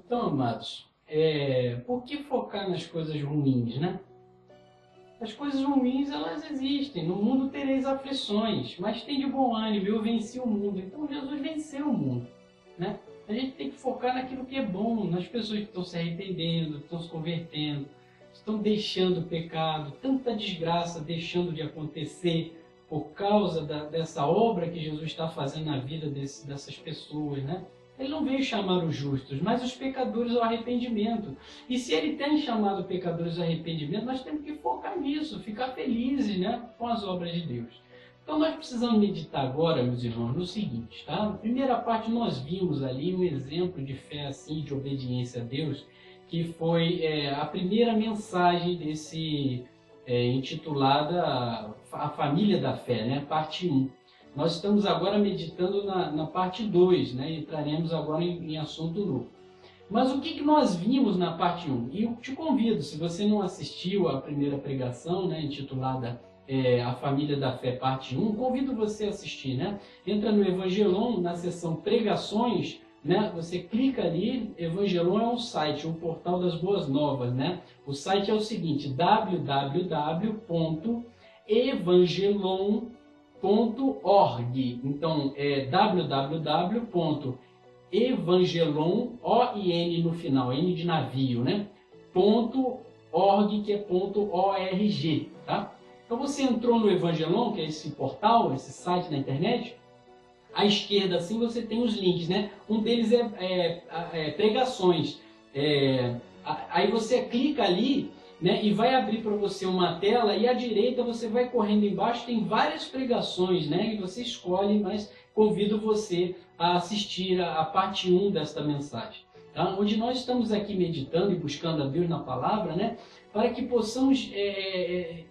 Então, amados, por que focar nas coisas ruins, né? As coisas ruins, elas existem. No mundo tereis aflições, mas tem de bom ânimo, eu venci o mundo. Então, Jesus venceu o mundo, né? A gente tem que focar naquilo que é bom, nas pessoas que estão se arrependendo, que estão se convertendo, estão deixando o pecado, tanta desgraça deixando de acontecer por causa dessa obra que Jesus está fazendo na vida dessas pessoas, né? Ele não veio chamar os justos, mas os pecadores ao arrependimento. E se ele tem chamado pecadores ao arrependimento, nós temos que focar nisso, ficar felizes, né, com as obras de Deus. Então nós precisamos meditar agora, meus irmãos, no seguinte, tá? Na primeira parte nós vimos ali um exemplo de fé assim, de obediência a Deus, que foi a primeira mensagem desse intitulada A Família da Fé, né, parte 1. Nós estamos agora meditando na parte 2, né? E entraremos agora em assunto novo. Mas o que nós vimos na parte 1? E eu te convido, se você não assistiu à primeira pregação, né, intitulada A Família da Fé, parte 1, convido você a assistir, né? Entra no Evangelon, na seção Pregações, né? Você clica ali, Evangelon é um site, um portal das boas novas, né? O site é o seguinte, www.evangelon.org. Então é www.evangelon, O-I-N no final, N de navio, né? .org, que é .org, tá? Então você entrou no Evangelon, que é esse portal, esse site na internet. À esquerda, assim, você tem os links, né? Um deles é pregações. Aí você clica ali, né, e vai abrir para você uma tela, e à direita você vai correndo embaixo, tem várias pregações, né, e você escolhe, mas convido você a assistir a parte 1 desta mensagem, tá? Onde nós estamos aqui meditando e buscando a Deus na palavra, né, para que possamos,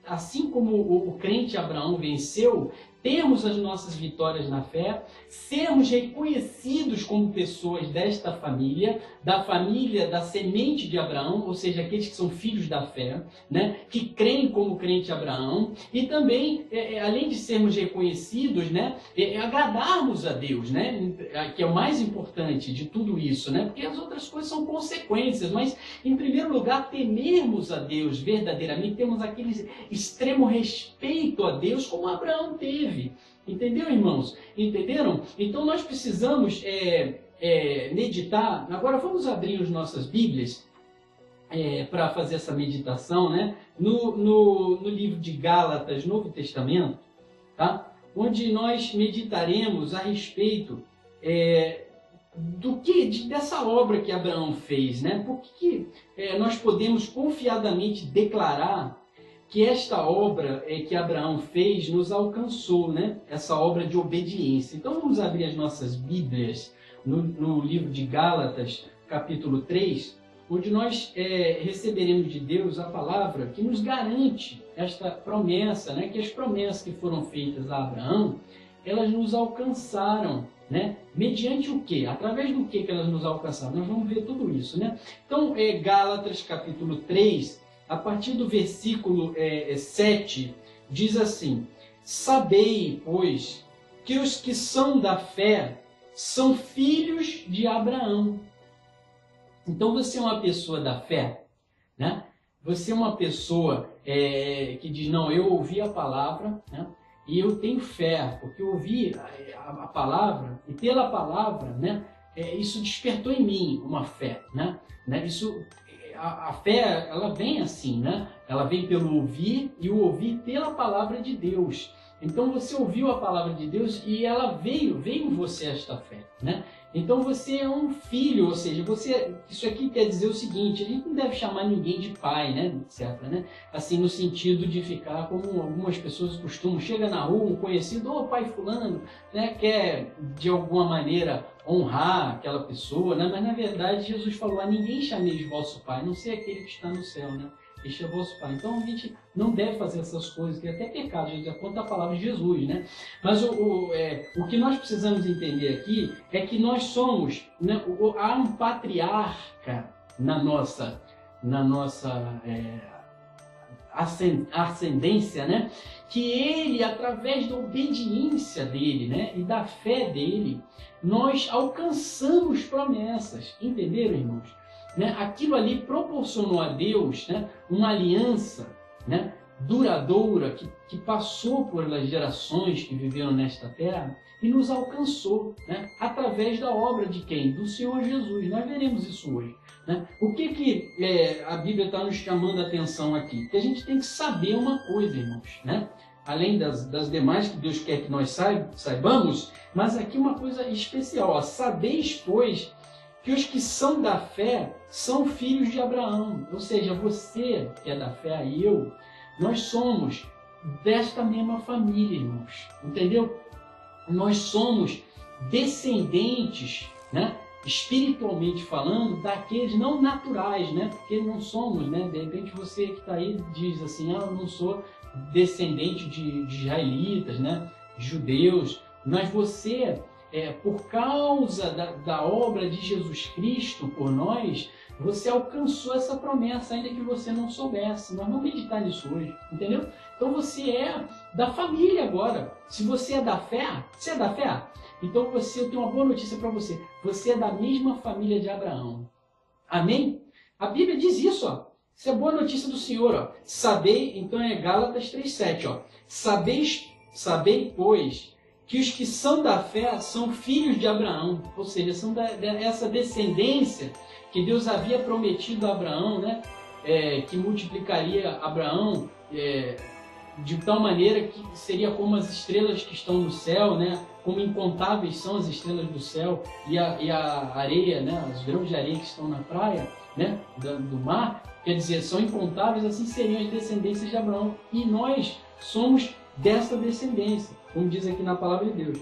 assim como o crente Abraão venceu, termos as nossas vitórias na fé, sermos reconhecidos como pessoas desta família, da família da semente de Abraão, ou seja, aqueles que são filhos da fé, né, que creem como crente Abraão, e também, além de sermos reconhecidos, né, agradarmos a Deus, né, que é o mais importante de tudo isso, né, porque as outras coisas são consequências, mas, em primeiro lugar, temermos a Deus verdadeiramente, temos aquele extremo respeito a Deus como Abraão teve. Entendeu, irmãos? Entenderam? Então nós precisamos meditar. Agora vamos abrir as nossas Bíblias para fazer essa meditação, né? No livro de Gálatas, Novo Testamento, tá? Onde nós meditaremos a respeito dessa obra que Abraão fez, né? Por que nós podemos confiadamente declarar que esta obra que Abraão fez nos alcançou, né? Essa obra de obediência. Então vamos abrir as nossas Bíblias no livro de Gálatas, capítulo 3, onde nós receberemos de Deus a palavra que nos garante esta promessa, né? Que as promessas que foram feitas a Abraão, elas nos alcançaram, né? Mediante o quê? Através do que elas nos alcançaram? Nós vamos ver tudo isso, né? Então, Gálatas, capítulo 3, a partir do versículo 7, diz assim: Sabei, pois, que os que são da fé são filhos de Abraão. Então você é uma pessoa da fé, né? Você é uma pessoa que diz, não, eu ouvi a palavra, né? E eu tenho fé, porque eu ouvi a palavra, e pela palavra, né? Isso despertou em mim uma fé, né? A fé, ela vem assim, né? Ela vem pelo ouvir, e o ouvir pela palavra de Deus. Então você ouviu a palavra de Deus e ela veio em você esta fé, né? Então você é um filho, ou seja, isso aqui quer dizer o seguinte: a gente não deve chamar ninguém de pai, né? Etc, né? Assim, no sentido de ficar como algumas pessoas costumam, chega na rua, um conhecido, ô pai fulano, né? Quer de alguma maneira honrar aquela pessoa, né? Mas na verdade Jesus falou: a ninguém chameis vosso pai, a não ser aquele que está no céu, né? Este é vosso pai. Então a gente não deve fazer essas coisas, que é até pecado, já conta a palavra de Jesus, né? Mas o que nós precisamos entender aqui é que nós somos, né, há um ascendência, né? Que ele, através da obediência dele, né? E da fé dele, nós alcançamos promessas. Entenderam, irmãos? Né? Aquilo ali proporcionou a Deus, né? Uma aliança, né? Duradoura, que passou pelas gerações que viveram nesta terra e nos alcançou, né? Através da obra de quem? Do Senhor Jesus. Nós veremos isso hoje. Né? O que a Bíblia está nos chamando a atenção aqui? Que a gente tem que saber uma coisa, irmãos, né? Além das demais que Deus quer que nós saibamos, mas aqui uma coisa especial. Ó, sabeis, pois, que os que são da fé são filhos de Abraão. Ou seja, você que é da fé e eu, nós somos desta mesma família, irmãos. Entendeu? Nós somos descendentes, né? Espiritualmente falando, daqueles não naturais, né? Porque não somos, né? De repente você que está aí diz assim, eu não sou descendente de israelitas, né? Judeus, mas você, por causa da obra de Jesus Cristo por nós, você alcançou essa promessa, ainda que você não soubesse. Nós vamos meditar nisso hoje, entendeu? Então você é da família agora. Se você é da fé, você é da fé? Então eu tenho uma boa notícia para você. Você é da mesma família de Abraão. Amém? A Bíblia diz isso, ó. Isso é boa notícia do Senhor, ó. Sabei, então é Gálatas 3,7, ó. Sabei, pois, que os que são da fé são filhos de Abraão. Ou seja, são dessa descendência que Deus havia prometido a Abraão, né? Que multiplicaria Abraão de tal maneira que seria como as estrelas que estão no céu, né? Como incontáveis são as estrelas do céu e a areia, né? Os grãos de areia que estão na praia, né? Do mar, quer dizer, são incontáveis, assim seriam as descendências de Abraão. E nós somos dessa descendência, como diz aqui na palavra de Deus.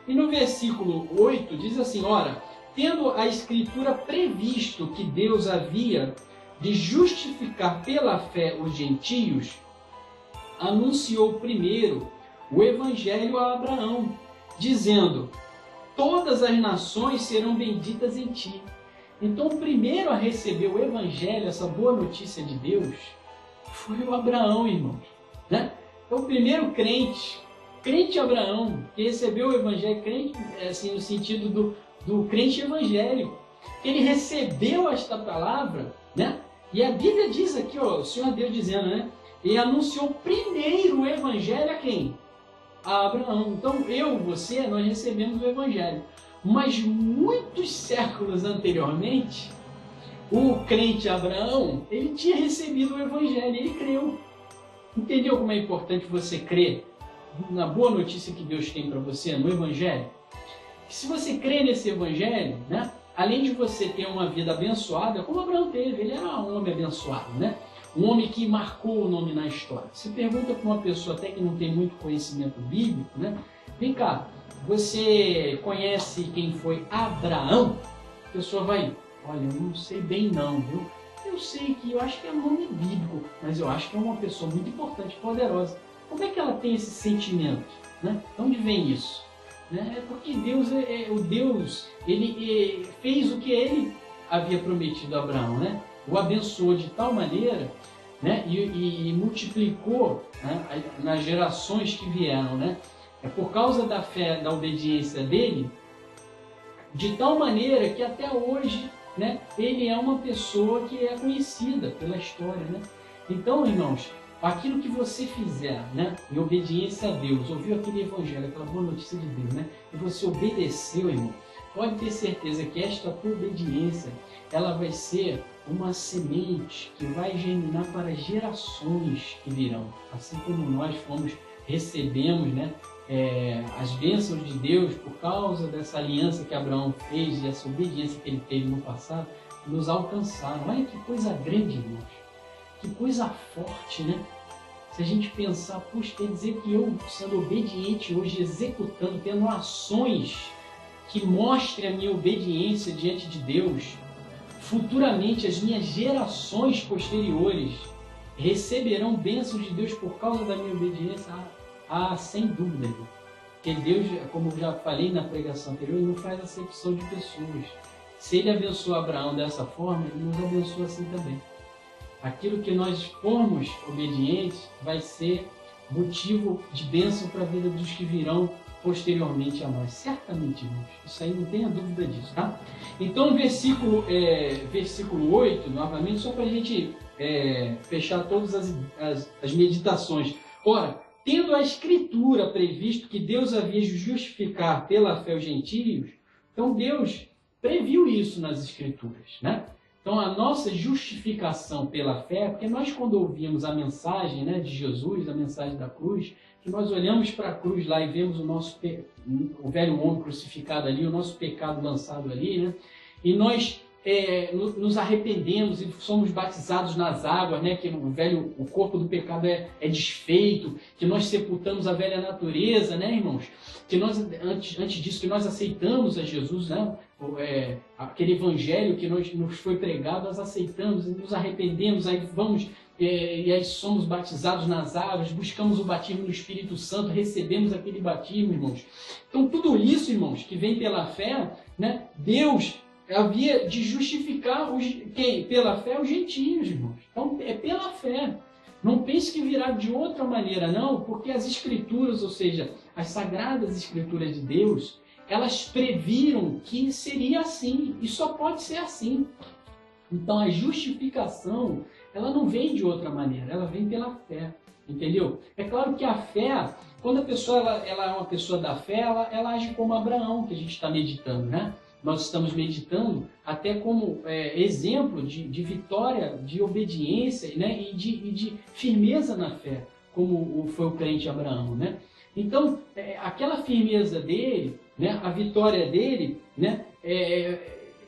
E no versículo 8 diz assim, ora, tendo a Escritura previsto que Deus havia de justificar pela fé os gentios, anunciou primeiro o Evangelho a Abraão, dizendo, todas as nações serão benditas em ti. Então, o primeiro a receber o Evangelho, essa boa notícia de Deus, foi o Abraão, irmãos. Né? Então, o primeiro crente Abraão, que recebeu o Evangelho, crente assim, no sentido do crente evangélico, que ele recebeu esta palavra, né? E a Bíblia diz aqui, ó, o Senhor Deus dizendo, né? E anunciou primeiro o Evangelho a quem? A Abraão. Então, você, nós recebemos o Evangelho. Mas muitos séculos anteriormente, o crente Abraão, ele tinha recebido o Evangelho, ele creu. Entendeu como é importante você crer na boa notícia que Deus tem para você, no Evangelho? Se você crê nesse Evangelho, né? Além de você ter uma vida abençoada, como Abraão teve, ele era um homem abençoado, né? Um homem que marcou o nome na história. Se pergunta para uma pessoa até que não tem muito conhecimento bíblico, né? Vem cá, você conhece quem foi Abraão? A pessoa vai, olha, eu não sei bem não, viu? Eu sei que, eu acho que é um nome bíblico, mas eu acho que é uma pessoa muito importante, poderosa. Como é que ela tem esse sentimento? Né? De onde vem isso? É porque Deus o Deus, ele fez o que ele havia prometido a Abraão, né? O abençoou de tal maneira, né? E multiplicou, né? Nas gerações que vieram, né? É por causa da fé, da obediência dele, de tal maneira que até hoje, né? Ele é uma pessoa que é conhecida pela história, né? Então, irmãos, aquilo que você fizer, né, em obediência a Deus, ouviu aquele evangelho, aquela boa notícia de Deus, né, e você obedeceu, irmão, pode ter certeza que esta tua obediência, ela vai ser uma semente que vai germinar para gerações que virão. Assim como nós recebemos, né, as bênçãos de Deus por causa dessa aliança que Abraão fez e essa obediência que ele teve no passado, nos alcançaram. Olha que coisa grande, irmãos. Que coisa forte, né? Se a gente pensar, puxa, quer dizer que eu, sendo obediente hoje, executando, tendo ações que mostrem a minha obediência diante de Deus, futuramente as minhas gerações posteriores receberão bênçãos de Deus por causa da minha obediência? Sem dúvida. Porque Deus, como eu já falei na pregação anterior, não faz acepção de pessoas. Se ele abençoou Abraão dessa forma, ele nos abençoa assim também. aquilo que nós formos obedientes vai ser motivo de bênção para a vida dos que virão posteriormente a nós. Certamente, irmãos. Isso aí não tenha dúvida disso, tá? Então, versículo 8, novamente, só para a gente fechar todas as meditações. Ora, tendo a Escritura previsto que Deus havia de justificar pela fé os gentios, então Deus previu isso nas Escrituras, né? Então, a nossa justificação pela fé, porque nós, quando ouvimos a mensagem, né, de Jesus, a mensagem da cruz, que nós olhamos para a cruz lá e vemos o velho homem crucificado ali, o nosso pecado lançado ali, né? E nós nos arrependemos e somos batizados nas águas, né? Que o corpo do pecado é desfeito, que nós sepultamos a velha natureza, né, irmãos? Que nós, antes disso, que nós aceitamos a Jesus, né? Aquele evangelho que nos foi pregado, nós aceitamos, nos arrependemos, aí vamos e aí somos batizados nas águas, buscamos o batismo no Espírito Santo, recebemos aquele batismo, irmãos. Então tudo isso, irmãos, que vem pela fé, né? Deus havia de justificar pela fé os gentios, irmãos. Então é pela fé. Não pense que virá de outra maneira, não, porque as Escrituras, ou seja, as Sagradas Escrituras de Deus, elas previram que seria assim, e só pode ser assim. Então a justificação, ela não vem de outra maneira, ela vem pela fé, entendeu? É claro que a fé, quando a pessoa ela é uma pessoa da fé, ela age como Abraão, que a gente está meditando, né? Nós estamos meditando até como exemplo de vitória, de obediência, né? e de firmeza na fé, como foi o crente Abraão, né? Então, aquela firmeza dele, né? A vitória dele, né?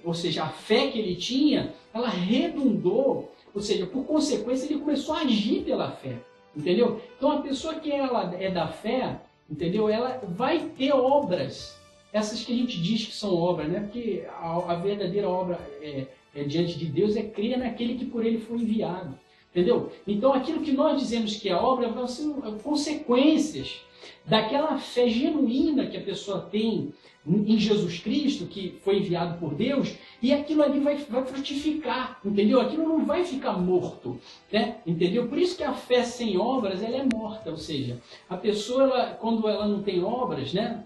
Ou seja, a fé que ele tinha, ela redundou, ou seja, por consequência, ele começou a agir pela fé, entendeu? Então, a pessoa que ela é da fé, entendeu? Ela vai ter obras, essas que a gente diz que são obras, né? Porque a verdadeira obra diante de Deus é crer naquele que por ele foi enviado, entendeu? Então, aquilo que nós dizemos que é obra vão ser consequências daquela fé genuína que a pessoa tem em Jesus Cristo, que foi enviado por Deus, e aquilo ali vai frutificar, entendeu? Aquilo não vai ficar morto, né? Entendeu? Por isso que a fé sem obras, ela é morta, ou seja, a pessoa, quando ela não tem obras, né?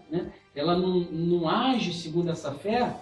Ela não age segundo essa fé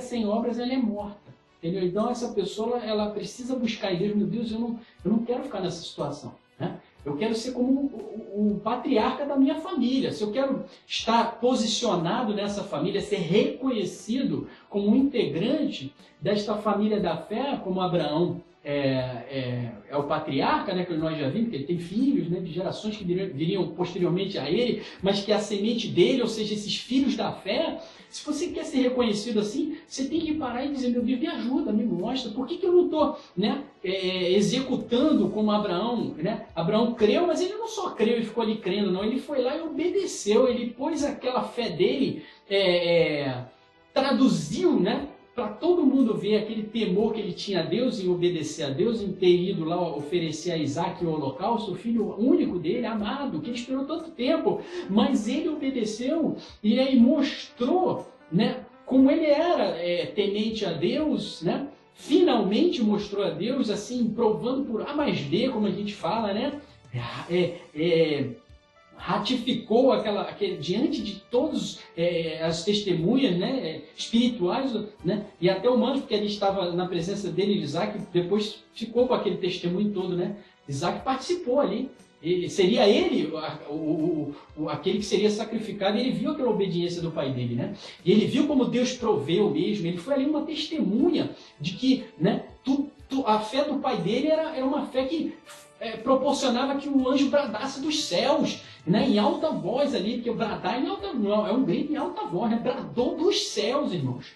sem obras, ela é morta, entendeu? Então, essa pessoa, ela precisa buscar em Deus. Meu Deus, eu não quero ficar nessa situação, né? Eu quero ser como o patriarca da minha família. Se eu quero estar posicionado nessa família, ser reconhecido como um integrante desta família da fé, como Abraão é o patriarca, né, que nós já vimos, que ele tem filhos, né, de gerações que viriam posteriormente a ele, mas que a semente dele, ou seja, esses filhos da fé, se você quer ser reconhecido assim, você tem que parar e dizer, meu Deus, me ajuda, me mostra, por que eu não estou, né, executando como Abraão, né? Abraão creu, mas ele não só creu e ficou ali crendo, não, ele foi lá e obedeceu, ele pôs aquela fé dele, traduziu, né, para todo mundo ver aquele temor que ele tinha a Deus em obedecer a Deus, em ter ido lá oferecer a Isaac o holocausto, o filho único dele, amado, que ele esperou tanto tempo, mas ele obedeceu e aí mostrou, né, como ele era temente a Deus, né? Finalmente mostrou a Deus, assim, provando por A mais B, como a gente fala, né? Ratificou diante de todas as testemunhas, né, espirituais, né, e até humanos, porque ele estava na presença dele, Isaac, depois ficou com aquele testemunho todo, né? Isaac participou ali. Seria ele aquele que seria sacrificado, e ele viu aquela obediência do pai dele, né? E ele viu como Deus proveu mesmo, ele foi ali uma testemunha de que, né, a fé do pai dele era uma fé que proporcionava que o anjo bradasse dos céus, né, em alta voz ali, porque bradar em alta voz, é um grito em alta voz, né? Bradou dos céus, irmãos.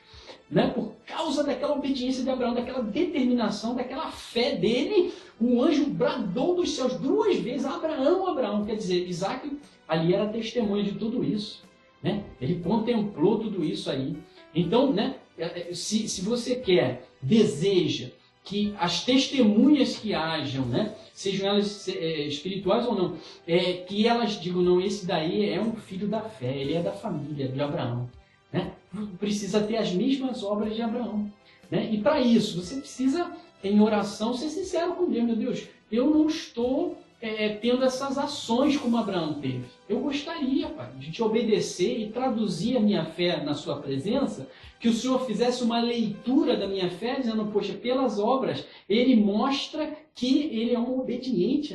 Né? Por causa daquela obediência de Abraão, daquela determinação, daquela fé dele, o anjo bradou dos céus 2 vezes, Abraão, Abraão. Quer dizer, Isaac ali era testemunha de tudo isso, né? Ele contemplou tudo isso aí. Então, né, se você deseja que as testemunhas que hajam, né, sejam elas espirituais ou não, que elas digam, não, esse daí é um filho da fé, ele é da família de Abraão, né? Precisa ter as mesmas obras de Abraão. né? E para isso, você precisa, em oração, ser sincero com Deus. Meu Deus, eu não estou tendo essas ações como Abraão teve. Eu gostaria, Pai, de te obedecer e traduzir a minha fé na sua presença, que o Senhor fizesse uma leitura da minha fé, dizendo, poxa, pelas obras, ele mostra que ele é um obediente,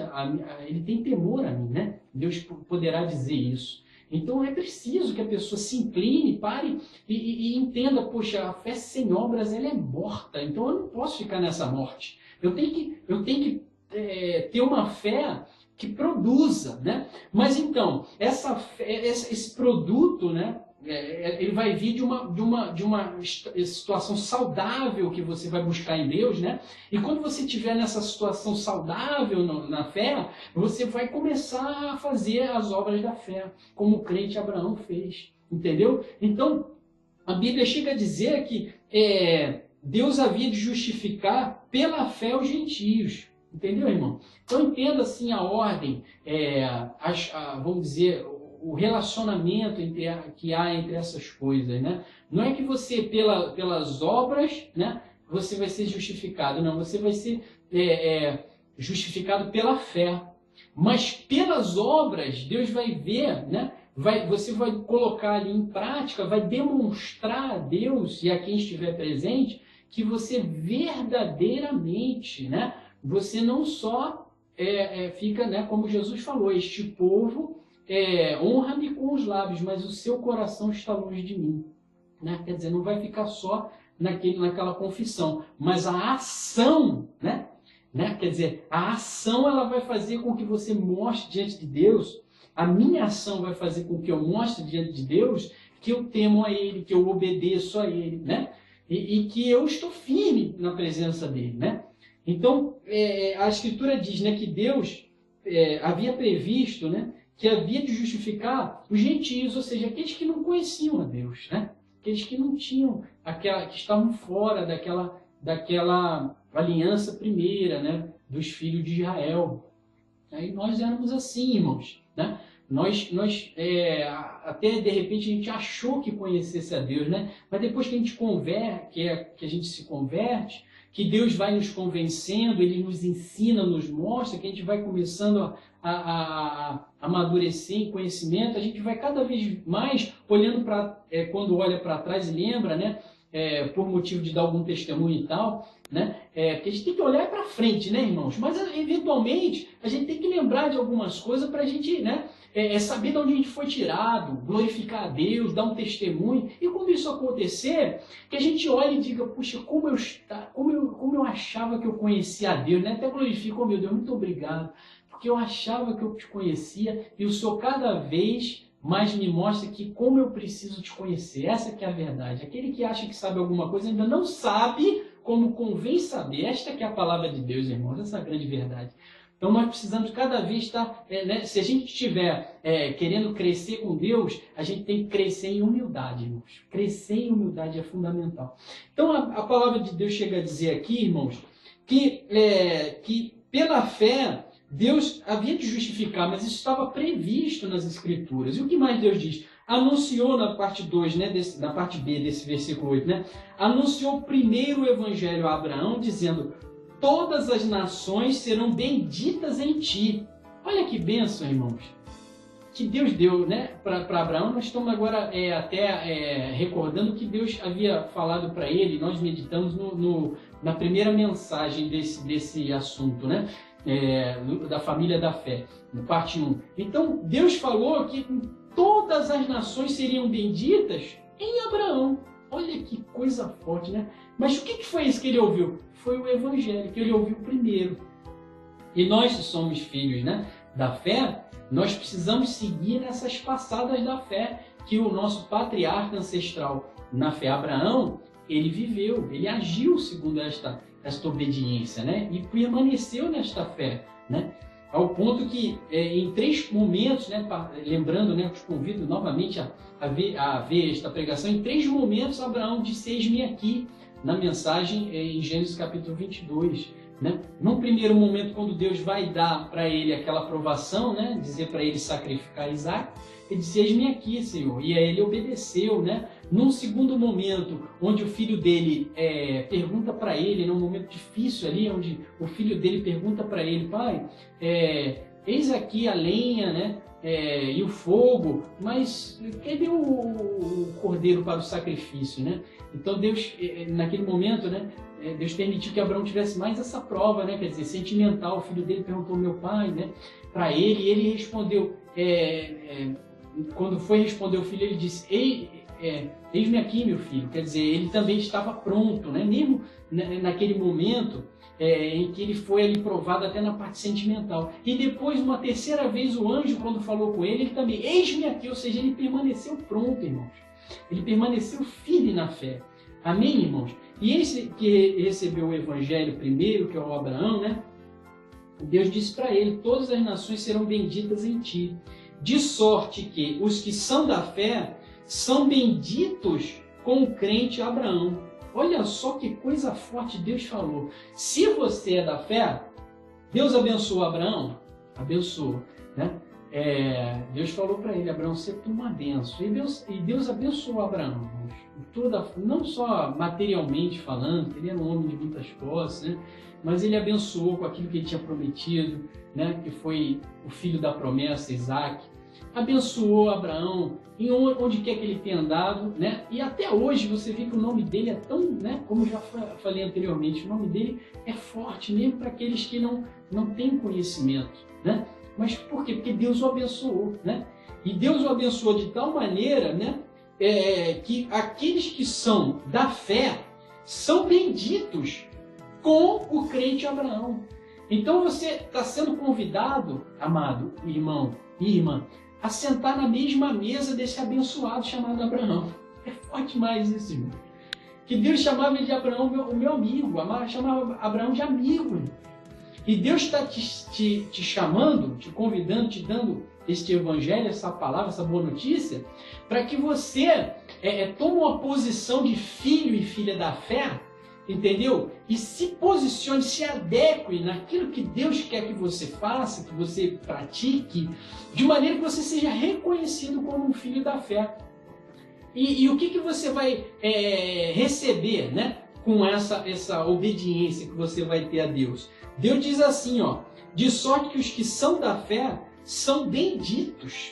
ele tem temor a mim, né? Deus poderá dizer isso. Então é preciso que a pessoa se incline, pare e entenda, poxa, a fé sem obras ela é morta, então eu não posso ficar nessa morte. Eu tenho que ter uma fé que produza, né? Mas então, esse produto, né? Ele vai vir de uma situação saudável que você vai buscar em Deus, né? E quando você estiver nessa situação saudável na fé, você vai começar a fazer as obras da fé, como o crente Abraão fez, entendeu? Então, a Bíblia chega a dizer que Deus havia de justificar pela fé os gentios, entendeu, irmão? Então, entenda assim a ordem, vamos dizer, o relacionamento que há entre essas coisas, né? Não é que você, pelas obras, né, você vai ser justificado, não. Você vai ser justificado pela fé. Mas pelas obras, Deus vai ver, né? Você vai colocar ali em prática, vai demonstrar a Deus e a quem estiver presente que você verdadeiramente, né? Você não só fica, né, como Jesus falou, este povo honra-me com os lábios, mas o seu coração está longe de mim, né? Quer dizer, não vai ficar só naquela confissão, mas a ação, né? Quer dizer, a ação ela vai fazer com que você mostre diante de Deus, a minha ação vai fazer com que eu mostre diante de Deus que eu temo a Ele, que eu obedeço a Ele, né? E que eu estou firme na presença dEle, né? Então, a Escritura diz, né, que Deus havia previsto, né, que havia de justificar os gentios, ou seja, aqueles que não conheciam a Deus, né? Aqueles que não tinham que estavam fora daquela aliança primeira, né, dos filhos de Israel. Aí nós éramos assim, irmãos, né? Nós até de repente a gente achou que conhecesse a Deus, né? Mas depois que a gente que a gente se converte, que Deus vai nos convencendo, Ele nos ensina, nos mostra, que a gente vai começando a amadurecer em conhecimento, a gente vai cada vez mais olhando quando olha para trás e lembra, né? Por motivo de dar algum testemunho e tal, né? Porque a gente tem que olhar para frente, né, irmãos? Mas eventualmente a gente tem que lembrar de algumas coisas para a gente, né? Saber de onde a gente foi tirado, glorificar a Deus, dar um testemunho. E quando isso acontecer, que a gente olhe e diga, puxa, como eu achava que eu conhecia a Deus, né? Até glorifico, oh meu Deus, muito obrigado, porque eu achava que eu te conhecia e o Senhor cada vez mais me mostra que como eu preciso te conhecer. Essa que é a verdade. Aquele que acha que sabe alguma coisa ainda não sabe como convém saber. Esta que é a palavra de Deus, irmãos, essa é a grande verdade. Então nós precisamos cada vez estar, né, se a gente estiver querendo crescer com Deus, a gente tem que crescer em humildade, irmãos. Crescer em humildade é fundamental. Então a palavra de Deus chega a dizer aqui, irmãos, que pela fé Deus havia de justificar, mas isso estava previsto nas Escrituras. E o que mais Deus diz? Anunciou na parte 2, né, na parte B desse versículo 8, né? Anunciou primeiro o evangelho a Abraão, dizendo: todas as nações serão benditas em ti. Olha que bênção, irmãos, que Deus deu, né, para Abraão. Nós estamos agora recordando que Deus havia falado para ele. Nós meditamos na primeira mensagem desse assunto, né, da família da fé, no parte 1. Então, Deus falou que todas as nações seriam benditas em Abraão. Olha que coisa forte, né? Mas o que foi isso que ele ouviu? Foi o Evangelho, que ele ouviu primeiro. E nós que somos filhos, né, da fé, nós precisamos seguir nessas passadas da fé que o nosso patriarca ancestral na fé, Abraão, ele viveu, ele agiu segundo esta obediência, né? E permaneceu nesta fé, né? Ao ponto que em 3 momentos, né, lembrando, né, eu te convido novamente a ver esta pregação, em 3 momentos Abraão disse: eis-me aqui, na mensagem em Gênesis capítulo 22. Né? Num primeiro momento, quando Deus vai dar para ele aquela aprovação, né, dizer para ele sacrificar Isaac, ele disse: eis-me aqui, Senhor. E aí ele obedeceu, né, Num segundo momento, onde o filho dele pergunta para ele, num momento difícil ali, onde o filho dele pergunta para ele, pai, eis aqui a lenha, né? E o fogo, mas cadê o cordeiro para o sacrifício, né? Então Deus, naquele momento, né? Deus permitiu que Abraão tivesse mais essa prova, né? Quer dizer, sentimental. O filho dele perguntou, meu pai, né? Para ele, e ele respondeu, quando foi responder o filho, ele disse, eis-me aqui, meu filho. Quer dizer, ele também estava pronto, né? Mesmo naquele momento em que ele foi ali provado até na parte sentimental. E depois, uma terceira vez, o anjo, quando falou com ele, ele também, eis-me aqui, ou seja, ele permaneceu pronto, irmãos. Ele permaneceu firme na fé. Amém, irmãos? E esse que recebeu o evangelho primeiro, que é o Abraão, né? Deus disse para ele, todas as nações serão benditas em ti. De sorte que os que são da fé são benditos com o crente Abraão. Olha só que coisa forte Deus falou. Se você é da fé, Deus abençoou Abraão? Abençoou, né? Deus falou para ele, Abraão, você tem uma bênção. E Deus abençoou Abraão. Não só materialmente falando, ele era um homem de muitas posses, né? Mas ele abençoou com aquilo que ele tinha prometido, né? Que foi o filho da promessa, Isaac. Abençoou Abraão em onde quer que ele tenha andado, né? E até hoje você vê que o nome dele é tão, né? Como eu já falei anteriormente, o nome dele é forte mesmo para aqueles que não têm conhecimento, né? Mas por quê? Porque Deus o abençoou, né? E Deus o abençoou de tal maneira, né? Que aqueles que são da fé são benditos com o crente Abraão. Então você está sendo convidado, amado irmão e irmã, a sentar na mesma mesa desse abençoado chamado Abraão. É forte demais isso, irmão. Que Deus chamava ele de Abraão, o meu amigo, chamava Abraão de amigo. E Deus está te chamando, te convidando, te dando este evangelho, essa palavra, essa boa notícia, para que você tome uma posição de filho e filha da fé, entendeu? E se posicione, se adeque naquilo que Deus quer que você faça, que você pratique, de maneira que você seja reconhecido como um filho da fé. E o que você vai receber, né, com essa obediência que você vai ter a Deus? Deus diz assim, ó, de sorte que os que são da fé são benditos.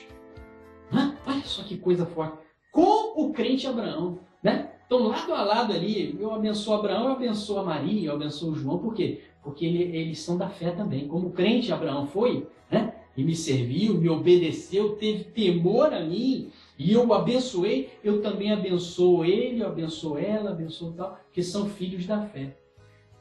Olha só que coisa forte. Com o crente Abraão, né? Então, lado a lado ali, eu abençoo Abraão, eu abençoo a Maria, eu abençoo João. Por quê? Porque eles são da fé também. Como o crente Abraão foi, né? E me serviu, me obedeceu, teve temor a mim, e eu o abençoei, eu também abençoo ele, eu abençoo ela, abençoo tal, que são filhos da fé.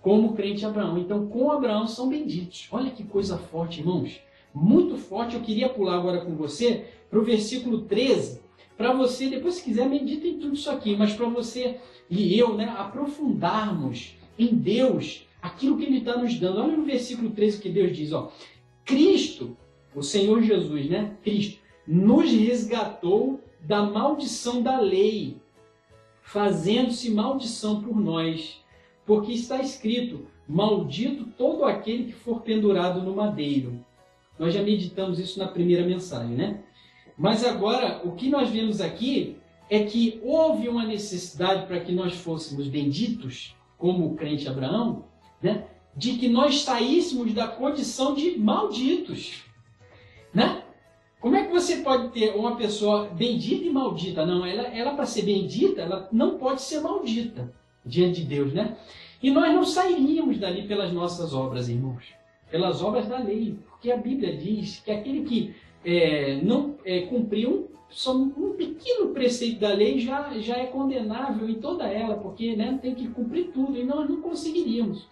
Como o crente Abraão. Então, com Abraão são benditos. Olha que coisa forte, irmãos. Muito forte. Eu queria pular agora com você para o versículo 13, para você, depois se quiser, medita em tudo isso aqui, mas para você e eu, né, aprofundarmos em Deus aquilo que Ele está nos dando. Olha no versículo 13 que Deus diz, ó, Cristo, o Senhor Jesus, né, Cristo, nos resgatou da maldição da lei, fazendo-se maldição por nós, porque está escrito, maldito todo aquele que for pendurado no madeiro. Nós já meditamos isso na primeira mensagem, né? Mas agora, o que nós vemos aqui é que houve uma necessidade para que nós fôssemos benditos, como o crente Abraão, né? De que nós saíssemos da condição de malditos, né? Como é que você pode ter uma pessoa bendita e maldita? Não, ela para ser bendita, ela não pode ser maldita diante de Deus, né? E nós não sairíamos dali pelas nossas obras, irmãos, pelas obras da lei, porque a Bíblia diz que aquele que não cumpriu só um pequeno preceito da lei já é condenável em toda ela, porque, né, tem que cumprir tudo, e nós não conseguiríamos.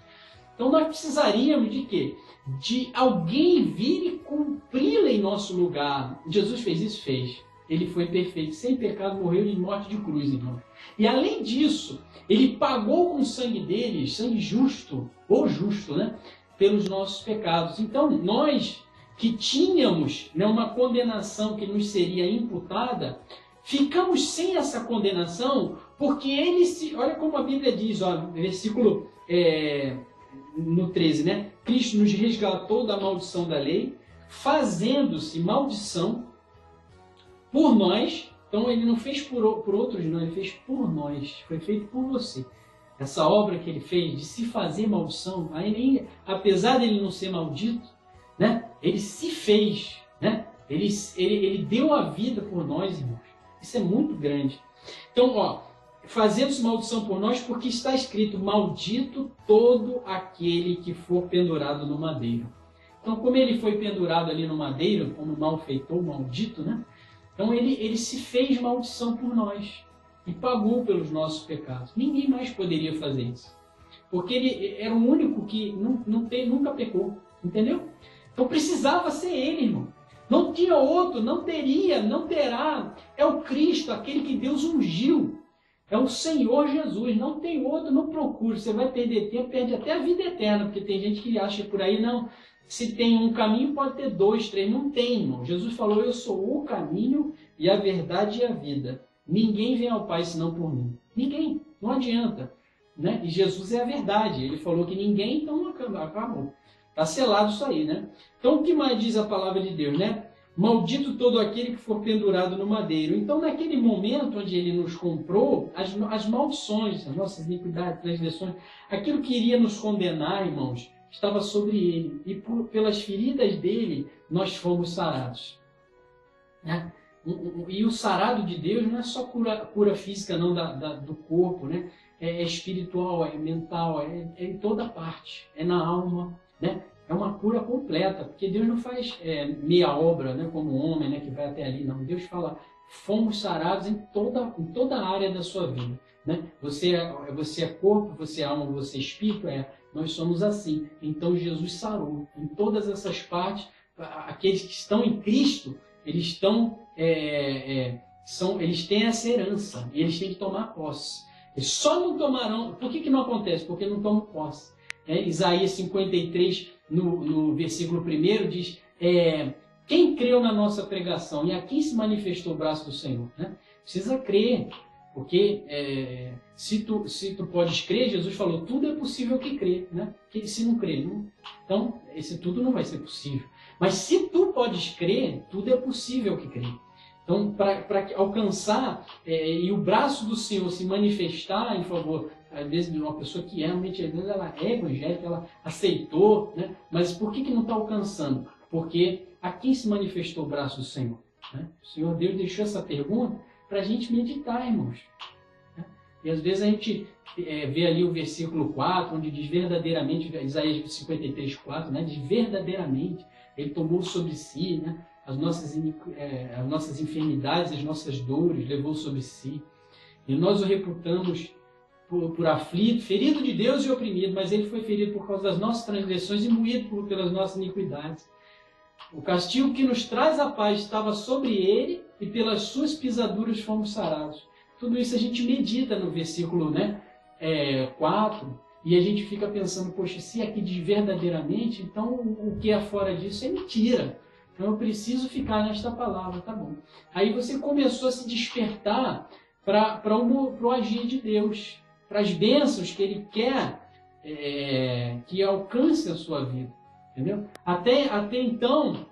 Então nós precisaríamos de quê? De alguém vir e cumpri-la em nosso lugar. Jesus fez isso? Fez. Ele foi perfeito, sem pecado, morreu de morte de cruz, irmão. E além disso, ele pagou com o sangue dele, sangue justo, ou justo, né, pelos nossos pecados. Então nós que tínhamos, né, uma condenação que nos seria imputada, ficamos sem essa condenação, porque ele olha como a Bíblia diz, ó, versículo no 13, né? Cristo nos resgatou da maldição da lei, fazendo-se maldição por nós, Então ele não fez por outros, não, ele fez por nós, foi feito por você. Essa obra que ele fez de se fazer maldição, apesar de ele não ser maldito, né, ele se fez, né, ele deu a vida por nós, irmãos. Isso é muito grande. Então, ó, fazendo-se maldição por nós, porque está escrito, maldito todo aquele que for pendurado no madeiro. Então, como ele foi pendurado ali no madeiro, como malfeitor, maldito, né? Então ele se fez maldição por nós e pagou pelos nossos pecados. Ninguém mais poderia fazer isso. Porque ele era o único que nunca pecou. Entendeu? Então precisava ser ele, irmão. Não tinha outro, não teria, não terá. É o Cristo, aquele que Deus ungiu. É o Senhor Jesus. Não tem outro, não procure. Você vai perder tempo, perde até a vida eterna. Porque tem gente que acha por aí, não. Se tem um caminho, pode ter 2, 3. Não tem, irmão. Jesus falou, eu sou o caminho e a verdade e a vida. Ninguém vem ao Pai senão por mim. Ninguém. Não adianta. Né? E Jesus é a verdade. Ele falou que ninguém, então acabou. Está selado isso aí, né? Então, o que mais diz a palavra de Deus, né? Maldito todo aquele que for pendurado no madeiro. Então, naquele momento onde ele nos comprou, as maldições, as nossas iniquidades, transgressões, aquilo que iria nos condenar, irmãos, estava sobre ele. E pelas feridas dele, nós fomos sarados. Né? E o sarado de Deus não é só cura física, não, do corpo, né? É espiritual, é mental, é em toda parte. É na alma, né? É uma cura completa, porque Deus não faz meia obra, né, como o homem, né, que vai até ali, não. Deus fala, fomos sarados em toda a área da sua vida. Né? Você é corpo, você é alma, você é espírito, nós somos assim. Então Jesus sarou em todas essas partes. Aqueles que estão em Cristo, eles têm essa herança, e eles têm que tomar posse. Eles só não tomarão. Por que não acontece? Porque não tomam posse. Isaías 53, no versículo 1, diz, quem creu na nossa pregação e a quem se manifestou o braço do Senhor? Né? Precisa crer, porque se tu podes crer, Jesus falou, tudo é possível que crê. Né? Porque se não crer, não, então esse tudo não vai ser possível. Mas se tu podes crer, tudo é possível que crê. Então, para alcançar e o braço do Senhor se manifestar em favor, às vezes, de uma pessoa que realmente ela é evangélica, ela aceitou, né? Mas por que não está alcançando? Porque a quem se manifestou o braço do Senhor? Né? O Senhor Deus deixou essa pergunta para a gente meditar, irmãos. Né? E às vezes a gente vê ali o versículo 4, onde diz verdadeiramente, Isaías 53, 4, né? Diz verdadeiramente, ele tomou sobre si, né? As nossas enfermidades, as nossas dores, levou sobre si. E nós o reputamos por aflito, ferido de Deus e oprimido, mas ele foi ferido por causa das nossas transgressões e moído pelas nossas iniquidades. O castigo que nos traz a paz estava sobre ele e pelas suas pisaduras fomos sarados. Tudo isso a gente medita no versículo 4 e a gente fica pensando, poxa, se aqui diz verdadeiramente, então o que é fora disso é mentira. Então eu preciso ficar nesta palavra, tá bom. Aí você começou a se despertar para o agir de Deus, para as bênçãos que Ele quer que alcance a sua vida. Entendeu? Até então,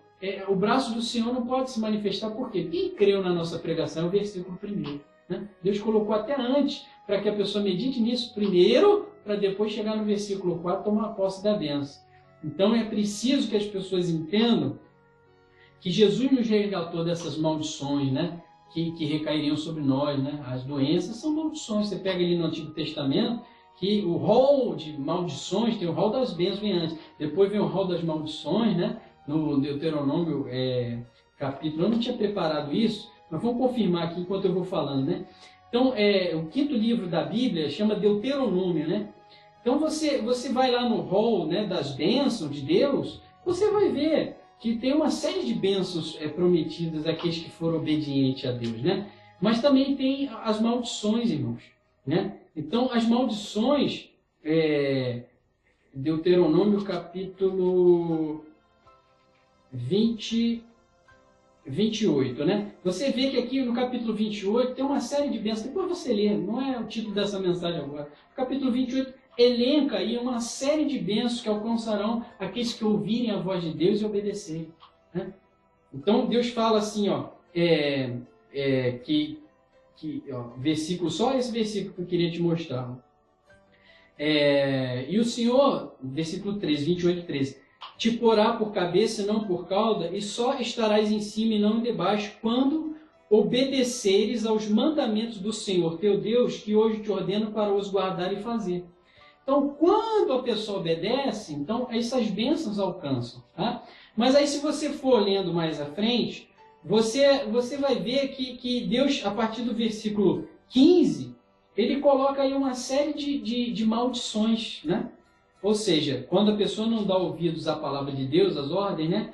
o braço do Senhor não pode se manifestar, por quê? Quem creu na nossa pregação é o versículo 1. Né? Deus colocou até antes, para que a pessoa medite nisso primeiro, para depois chegar no versículo 4 tomar posse da bênção. Então é preciso que as pessoas entendam que Jesus nos resgatou dessas maldições, né? Que recairiam sobre nós, né? As doenças são maldições. Você pega ali no Antigo Testamento, que o rol de maldições, tem o rol das bênçãos vem antes, depois vem o rol das maldições, né? No Deuteronômio capítulo, eu não tinha preparado isso, mas vamos confirmar aqui enquanto eu vou falando, né? Então, o 5º livro da Bíblia chama Deuteronômio, né? Então você vai lá no rol, né, das bênçãos de Deus, você vai ver que tem uma série de bênçãos prometidas àqueles que foram obedientes a Deus, né? Mas também tem as maldições, irmãos, né? Então, as maldições, Deuteronômio capítulo 28, né? Você vê que aqui no capítulo 28 tem uma série de bênçãos, depois você lê, não é o título dessa mensagem agora. O capítulo 28 elenca aí uma série de bênçãos que alcançarão aqueles que ouvirem a voz de Deus e obedecerem. Né? Então Deus fala assim, ó, versículo, só esse versículo que eu queria te mostrar. E o Senhor, versículo 13, 28, 13, te porá por cabeça e não por cauda, e só estarás em cima e não debaixo, quando obedeceres aos mandamentos do Senhor teu Deus, que hoje te ordeno para os guardar e fazer. Então, quando a pessoa obedece, então essas bênçãos alcançam. Tá? Mas aí, se você for lendo mais à frente, você vai ver que Deus, a partir do versículo 15, ele coloca aí uma série de maldições, né? Ou seja, quando a pessoa não dá ouvidos à palavra de Deus, às ordens, né?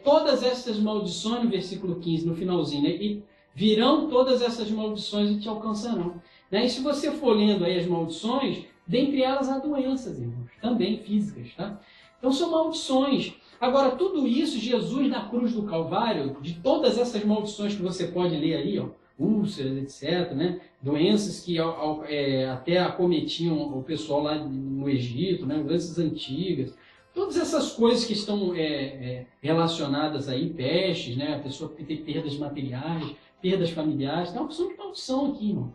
Todas essas maldições, no versículo 15, no finalzinho, né? E virão todas essas maldições e te alcançarão. Né? E se você for lendo aí as maldições, dentre elas há doenças, irmãos, também físicas, tá? Então são maldições. Agora, tudo isso, Jesus na cruz do Calvário, de todas essas maldições que você pode ler aí, ó, úlceras, etc., né? Doenças que até acometiam o pessoal lá no Egito, né? Doenças antigas, todas essas coisas que estão relacionadas aí, pestes, né? A pessoa tem perdas materiais, perdas familiares, tem uma opção de maldição aqui, irmão,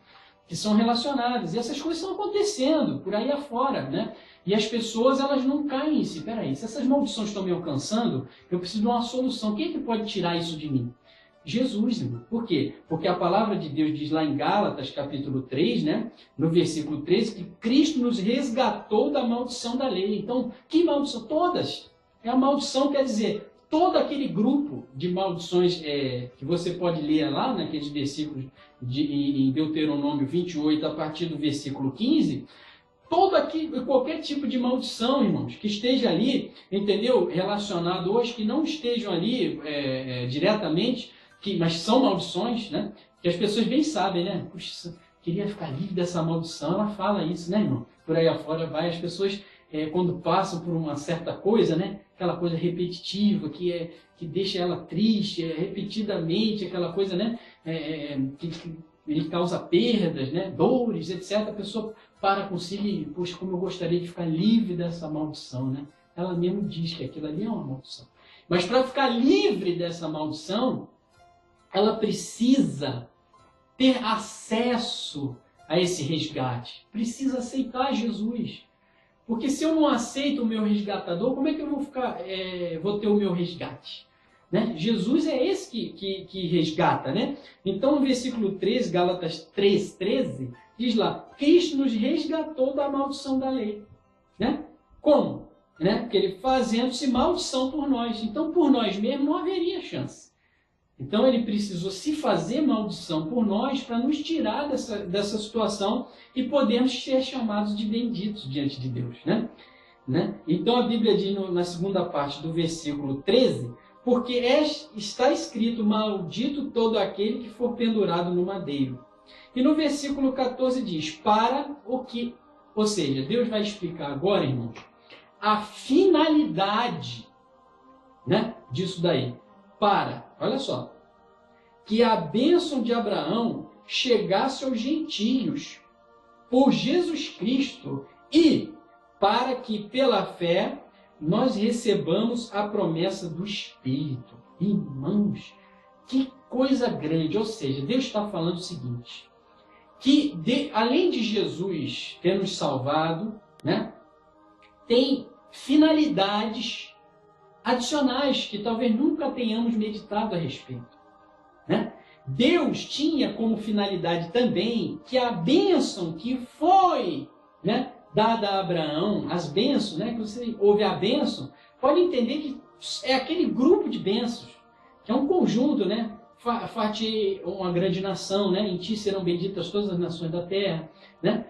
que são relacionadas. E essas coisas estão acontecendo por aí afora, né? E as pessoas, elas não caem em si. Peraí, se essas maldições estão me alcançando, eu preciso de uma solução. Quem é que pode tirar isso de mim? Jesus, irmão. Por quê? Porque a palavra de Deus diz lá em Gálatas, capítulo 3, né? No versículo 13, que Cristo nos resgatou da maldição da lei. Então, que maldição? Todas. A maldição quer dizer, todo aquele grupo de maldições que você pode ler lá, naqueles versículos em Deuteronômio 28, a partir do versículo 15, qualquer tipo de maldição, irmãos, que esteja ali, entendeu? Relacionado hoje, que não estejam ali diretamente, mas são maldições, né? Que as pessoas bem sabem, né? Puxa, queria ficar livre dessa maldição. Ela fala isso, né, irmão? Por aí afora vai, as pessoas, quando passam por uma certa coisa, né? Aquela coisa repetitiva, que deixa ela triste, repetidamente, aquela coisa, né? Que ele causa perdas, né? Dores, etc. A pessoa para consigo e, poxa, como eu gostaria de ficar livre dessa maldição, né? Ela mesmo diz que aquilo ali é uma maldição. Mas para ficar livre dessa maldição, ela precisa ter acesso a esse resgate. Precisa aceitar Jesus. Porque se eu não aceito o meu resgatador, como é que eu vou ter o meu resgate? Né? Jesus é esse que resgata, né? Então, no versículo 13, Gálatas 3:13, diz lá, Cristo nos resgatou da maldição da lei. Né? Como? Né? Porque ele fazendo-se maldição por nós. Então, por nós mesmos não haveria chance. Então, ele precisou se fazer maldição por nós para nos tirar dessa situação e podermos ser chamados de benditos diante de Deus. Né? Então, a Bíblia diz na segunda parte do versículo 13, porque está escrito, maldito todo aquele que for pendurado no madeiro. E no versículo 14 diz, para o que... Ou seja, Deus vai explicar agora, irmãos, a finalidade, né, disso daí. Olha só, que a bênção de Abraão chegasse aos gentios por Jesus Cristo e para que pela fé nós recebamos a promessa do Espírito. Irmãos, que coisa grande! Ou seja, Deus está falando o seguinte, que além de Jesus ter nos salvado, né, tem finalidades adicionais que talvez nunca tenhamos meditado a respeito. Né? Deus tinha como finalidade também que a bênção que foi, né, dada a Abraão, as bênçãos, né, que você ouve a bênção, pode entender que é aquele grupo de bênçãos, que é um conjunto, né? Far-te uma grande nação, né? Em ti serão benditas todas as nações da terra, né?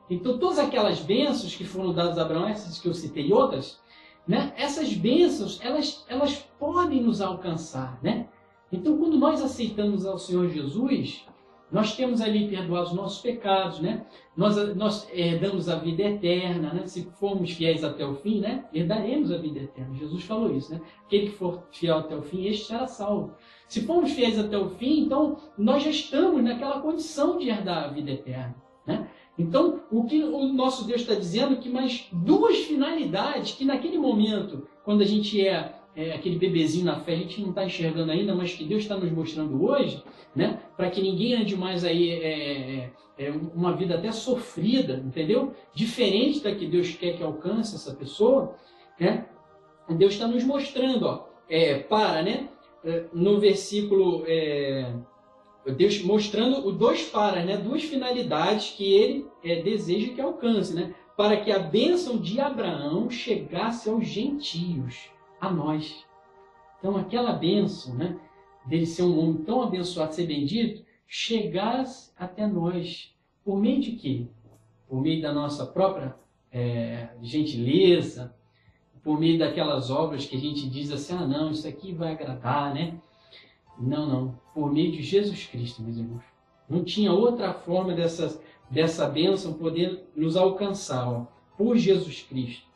Então, todas aquelas bênçãos que foram dadas a Abraão, essas que eu citei e outras, né? Essas bênçãos, elas podem nos alcançar, né? Então, quando nós aceitamos ao Senhor Jesus, nós temos ali perdoados os nossos pecados, né? Nós herdamos a vida eterna, né? Se formos fiéis até o fim, né? Herdaremos a vida eterna. Jesus falou isso, né? Aquele que for fiel até o fim, este será salvo. Se formos fiéis até o fim, então nós já estamos naquela condição de herdar a vida eterna, né? Então, o que o nosso Deus está dizendo é que mais duas finalidades que naquele momento, quando a gente é aquele bebezinho na fé, a gente não está enxergando ainda, mas que Deus está nos mostrando hoje, né? Para que ninguém ande mais aí uma vida até sofrida, entendeu? Diferente da que Deus quer que alcance essa pessoa, né? Deus está nos mostrando, ó, né? No versículo, Deus mostrando né? Duas finalidades que Ele deseja que alcance, né? Para que a bênção de Abraão chegasse aos gentios, a nós. Então, aquela bênção, né? Dele ser um homem tão abençoado, ser bendito, chegasse até nós. Por meio de quê? Por meio da nossa própria gentileza, por meio daquelas obras que a gente diz assim, ah não, isso aqui vai agradar, né? Não, não. Por meio de Jesus Cristo, meus irmãos. Não tinha outra forma dessa bênção poder nos alcançar, ó, por Jesus Cristo.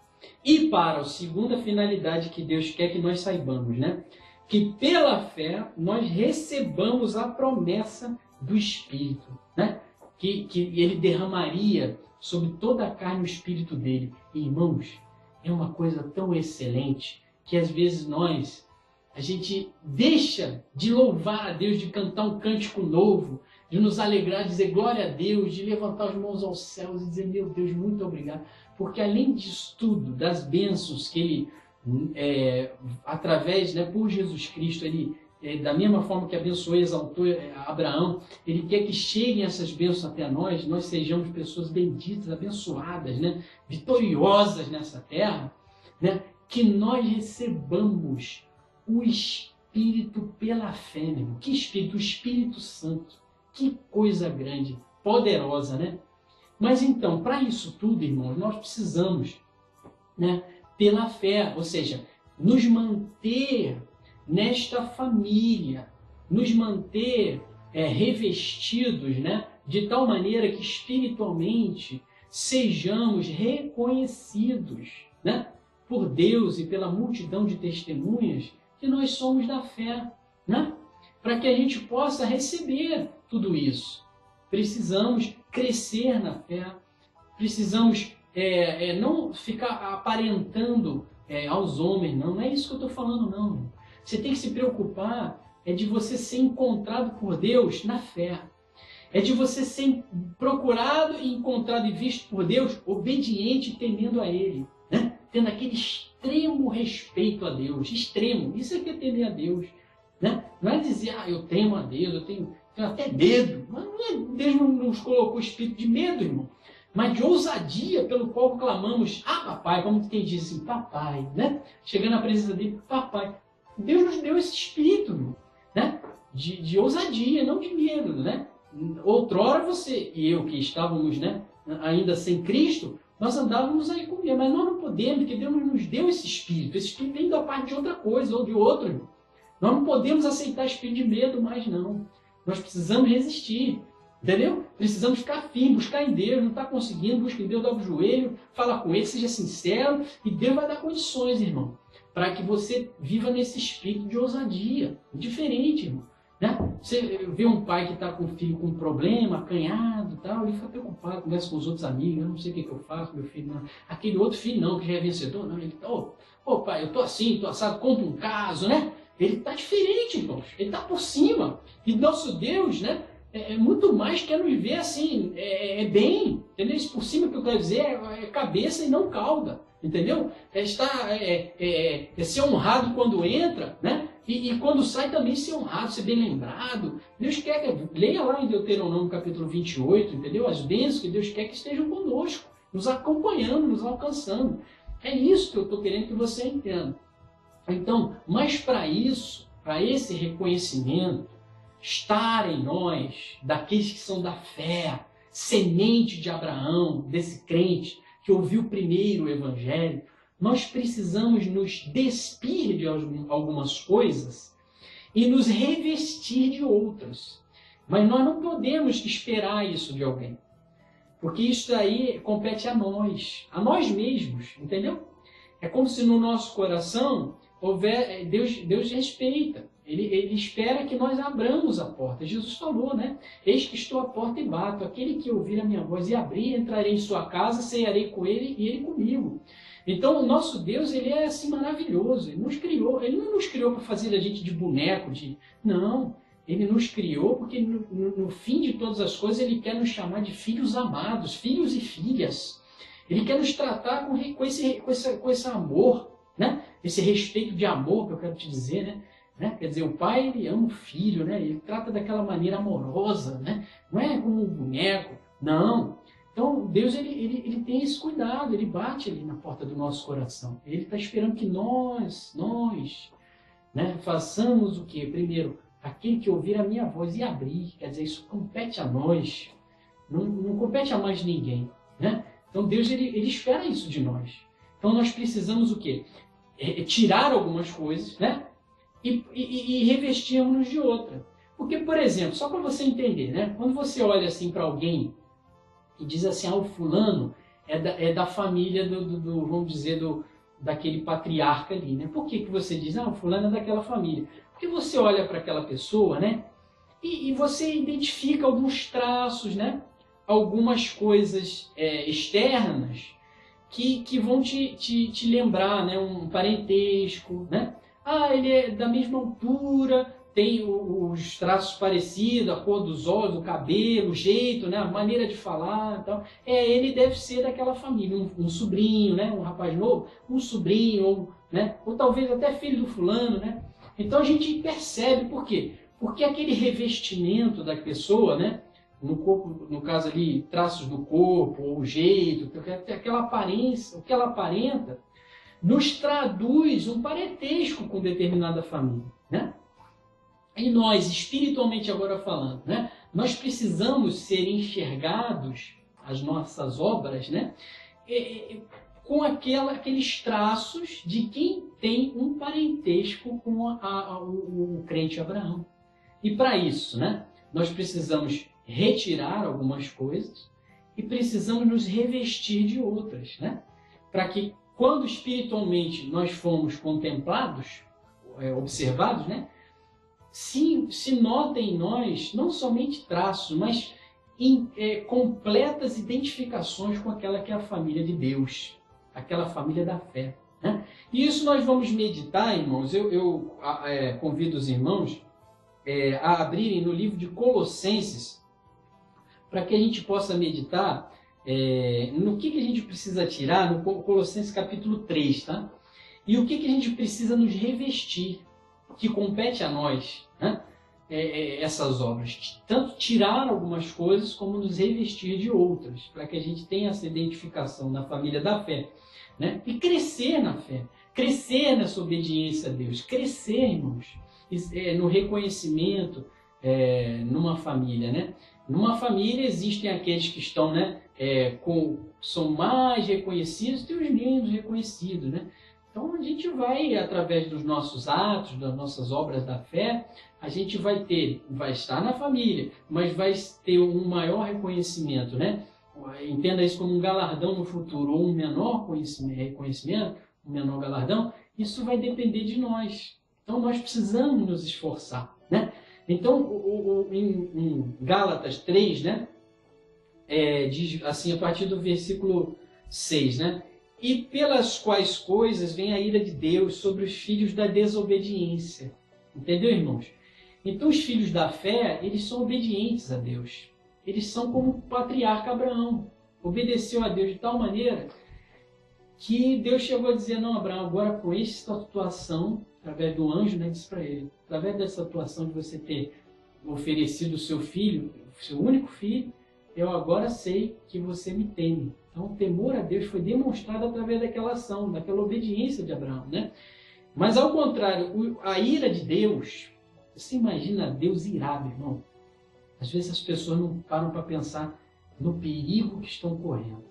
E para a segunda finalidade que Deus quer que nós saibamos, né? Que pela fé nós recebamos a promessa do Espírito, né? Que Ele derramaria sobre toda a carne o Espírito dele. E, irmãos, é uma coisa tão excelente que às vezes a gente deixa de louvar a Deus, de cantar um cântico novo, de nos alegrar, de dizer glória a Deus, de levantar as mãos aos céus e dizer, meu Deus, muito obrigado. Porque além disso tudo, das bênçãos que Ele, através, né, por Jesus Cristo, Ele, da mesma forma que abençoou e exaltou Abraão, Ele quer que cheguem essas bênçãos até nós sejamos pessoas benditas, abençoadas, né, vitoriosas nessa terra, né, que nós recebamos o Espírito pela fé, meu irmão. Que Espírito? O Espírito Santo. Que coisa grande, poderosa, né? Mas então, para isso tudo, irmãos, nós precisamos, né, pela fé, ou seja, nos manter nesta família, nos manter revestidos, né, de tal maneira que espiritualmente sejamos reconhecidos, né, por Deus e pela multidão de testemunhas que nós somos da fé, né? Para que a gente possa receber tudo isso. Precisamos crescer na fé, precisamos não ficar aparentando aos homens, não é isso que eu estou falando, não. Você tem que se preocupar de você ser encontrado por Deus na fé. É de você ser procurado e encontrado e visto por Deus obediente e temendo a Ele, né? Tendo aquele extremo respeito a Deus, extremo. Isso é que é temer a Deus, né? Não é dizer, eu temo a Deus, eu tenho até medo. Mas Deus não nos colocou espírito de medo, irmão, mas de ousadia pelo qual clamamos, papai, como quem diz assim, papai, né? Chegando na presença dele, papai. Deus nos deu esse espírito, irmão, né? De ousadia, não de medo, né? Outrora você e eu que estávamos, né, ainda sem Cristo, nós andávamos aí com medo, mas nós não podemos, porque Deus nos deu esse espírito vem da parte de outra coisa ou de outro, irmão. Nós não podemos aceitar espírito de medo mais, não. Nós precisamos resistir, entendeu? Precisamos ficar firmes, buscar em Deus, não está conseguindo, busca em Deus, dobra o joelho, fala com Ele, seja sincero, e Deus vai dar condições, irmão, para que você viva nesse espírito de ousadia, diferente, irmão. Né? Você vê um pai que está com o filho com um problema, acanhado, tal, ele fica preocupado, conversa com os outros amigos, eu não sei o que eu faço, meu filho não. Aquele outro filho não, que já é vencedor, não, ele pai, eu estou assim, estou assado, conta um caso, né? Ele está diferente, irmãos, ele está por cima. E nosso Deus, né, é muito mais que nos ver assim, bem, entendeu? Isso por cima que eu quero dizer é cabeça e não cauda, entendeu? Ser honrado quando entra, né? E quando sai também ser honrado, ser bem lembrado. Deus quer que... Leia lá em Deuteronômio capítulo 28, entendeu? As bênçãos que Deus quer que estejam conosco, nos acompanhando, nos alcançando. É isso que eu estou querendo que você entenda. Então, mas para isso, para esse reconhecimento, estar em nós, daqueles que são da fé, semente de Abraão, desse crente que ouviu primeiro o Evangelho, nós precisamos nos despir de algumas coisas e nos revestir de outras. Mas nós não podemos esperar isso de alguém. Porque isso aí compete a nós mesmos, entendeu? É como se no nosso coração houver... Deus respeita. Ele espera que nós abramos a porta. Jesus falou, né? Eis que estou à porta e bato. Aquele que ouvir a minha voz e abrir, entrarei em sua casa, cearei com ele e ele comigo. Então, o nosso Deus, ele é assim maravilhoso. Ele não nos criou para fazer a gente de boneco, não. Ele nos criou porque no fim de todas as coisas ele quer nos chamar de filhos amados, filhos e filhas. Ele quer nos tratar com esse amor, né? Esse respeito de amor que eu quero te dizer, né? Quer dizer, o pai, ele ama o filho, né? Ele trata daquela maneira amorosa, né? Não é como um boneco, não. Então, Deus, ele tem esse cuidado, ele bate ali na porta do nosso coração. Ele está esperando que nós, né, façamos o quê? Primeiro, aquele que ouvir a minha voz e abrir, quer dizer, isso compete a nós, não compete a mais ninguém, né? Então, Deus, ele espera isso de nós. Então, nós precisamos o quê? Tirar algumas coisas, né? E revestirmos de outra. Porque, por exemplo, só para você entender, né? Quando você olha assim para alguém e diz assim, o fulano é da família vamos dizer, daquele patriarca ali, né? Por que você diz, o fulano é daquela família? Porque você olha para aquela pessoa, né? E você identifica alguns traços, né? Algumas coisas externas que vão te lembrar, né? Um parentesco, né? Ele é da mesma altura, tem os traços parecidos, a cor dos olhos, o cabelo, o jeito, né? A maneira de falar. Então, ele deve ser daquela família, um sobrinho, né? Um rapaz novo, um sobrinho, né? Ou talvez até filho do fulano, né? Então a gente percebe por quê? Porque aquele revestimento da pessoa, né? No corpo, no caso ali, traços do corpo, ou o jeito, aquela aparência, o que ela aparenta, nos traduz um parentesco com determinada família, né? E nós, espiritualmente agora falando, né? Nós precisamos ser enxergados, as nossas obras, né? Com aqueles traços de quem tem um parentesco com o crente Abraão. E para isso, né? Nós precisamos retirar algumas coisas e precisamos nos revestir de outras, né? Para que quando espiritualmente nós formos contemplados, observados, né? Se notem em nós não somente traços, mas completas identificações com aquela que é a família de Deus, aquela família da fé, né? E isso nós vamos meditar, irmãos. Eu convido os irmãos a abrirem no livro de Colossenses, para que a gente possa meditar no que a gente precisa tirar no Colossenses capítulo 3, tá? E o que a gente precisa nos revestir, que compete a nós, né? Essas obras. Tanto tirar algumas coisas, como nos revestir de outras, para que a gente tenha essa identificação na família da fé, né? E crescer na fé, crescer nessa obediência a Deus, crescer, irmãos, no reconhecimento numa família, né? Numa família existem aqueles que estão, né, são mais reconhecidos e os menos reconhecidos, né? Então a gente vai, através dos nossos atos, das nossas obras da fé, a gente vai estar na família, mas vai ter um maior reconhecimento, né? Entenda isso como um galardão no futuro, ou um menor reconhecimento, um menor galardão. Isso vai depender de nós. Então nós precisamos nos esforçar, né? Então, em Gálatas 3, né, diz assim, a partir do versículo 6, né? E pelas quais coisas vem a ira de Deus sobre os filhos da desobediência. Entendeu, irmãos? Então, os filhos da fé, eles são obedientes a Deus. Eles são como o patriarca Abraão. Obedeceu a Deus de tal maneira que Deus chegou a dizer, não, Abraão, agora com esta situação, através do anjo, né, disse para ele, através dessa atuação de você ter oferecido o seu filho, o seu único filho, eu agora sei que você me teme. Então, o temor a Deus foi demonstrado através daquela ação, daquela obediência de Abraão, né? Mas, ao contrário, a ira de Deus, você imagina Deus irado, irmão? Às vezes as pessoas não param para pensar no perigo que estão correndo.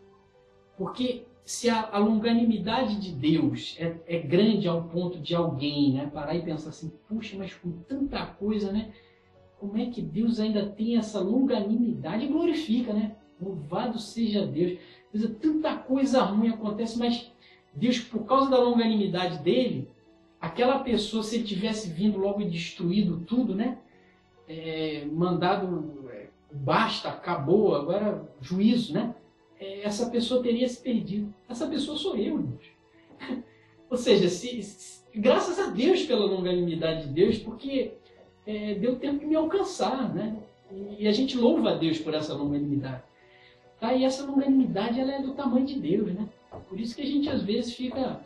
Porque se a longanimidade de Deus é grande ao ponto de alguém, né, parar e pensar assim, puxa, mas com tanta coisa, né? Como é que Deus ainda tem essa longanimidade? E glorifica, né? Louvado seja Deus. Tanta coisa ruim acontece, mas Deus, por causa da longanimidade dele, aquela pessoa, se ele tivesse vindo logo e destruído tudo, né? Mandado, basta, acabou, agora juízo, né? Essa pessoa teria se perdido. Essa pessoa sou eu, irmãos. Ou seja, graças a Deus pela longanimidade de Deus, porque deu tempo de me alcançar, né? E a gente louva a Deus por essa longanimidade. Tá? E essa longanimidade ela é do tamanho de Deus, né? Por isso que a gente às vezes fica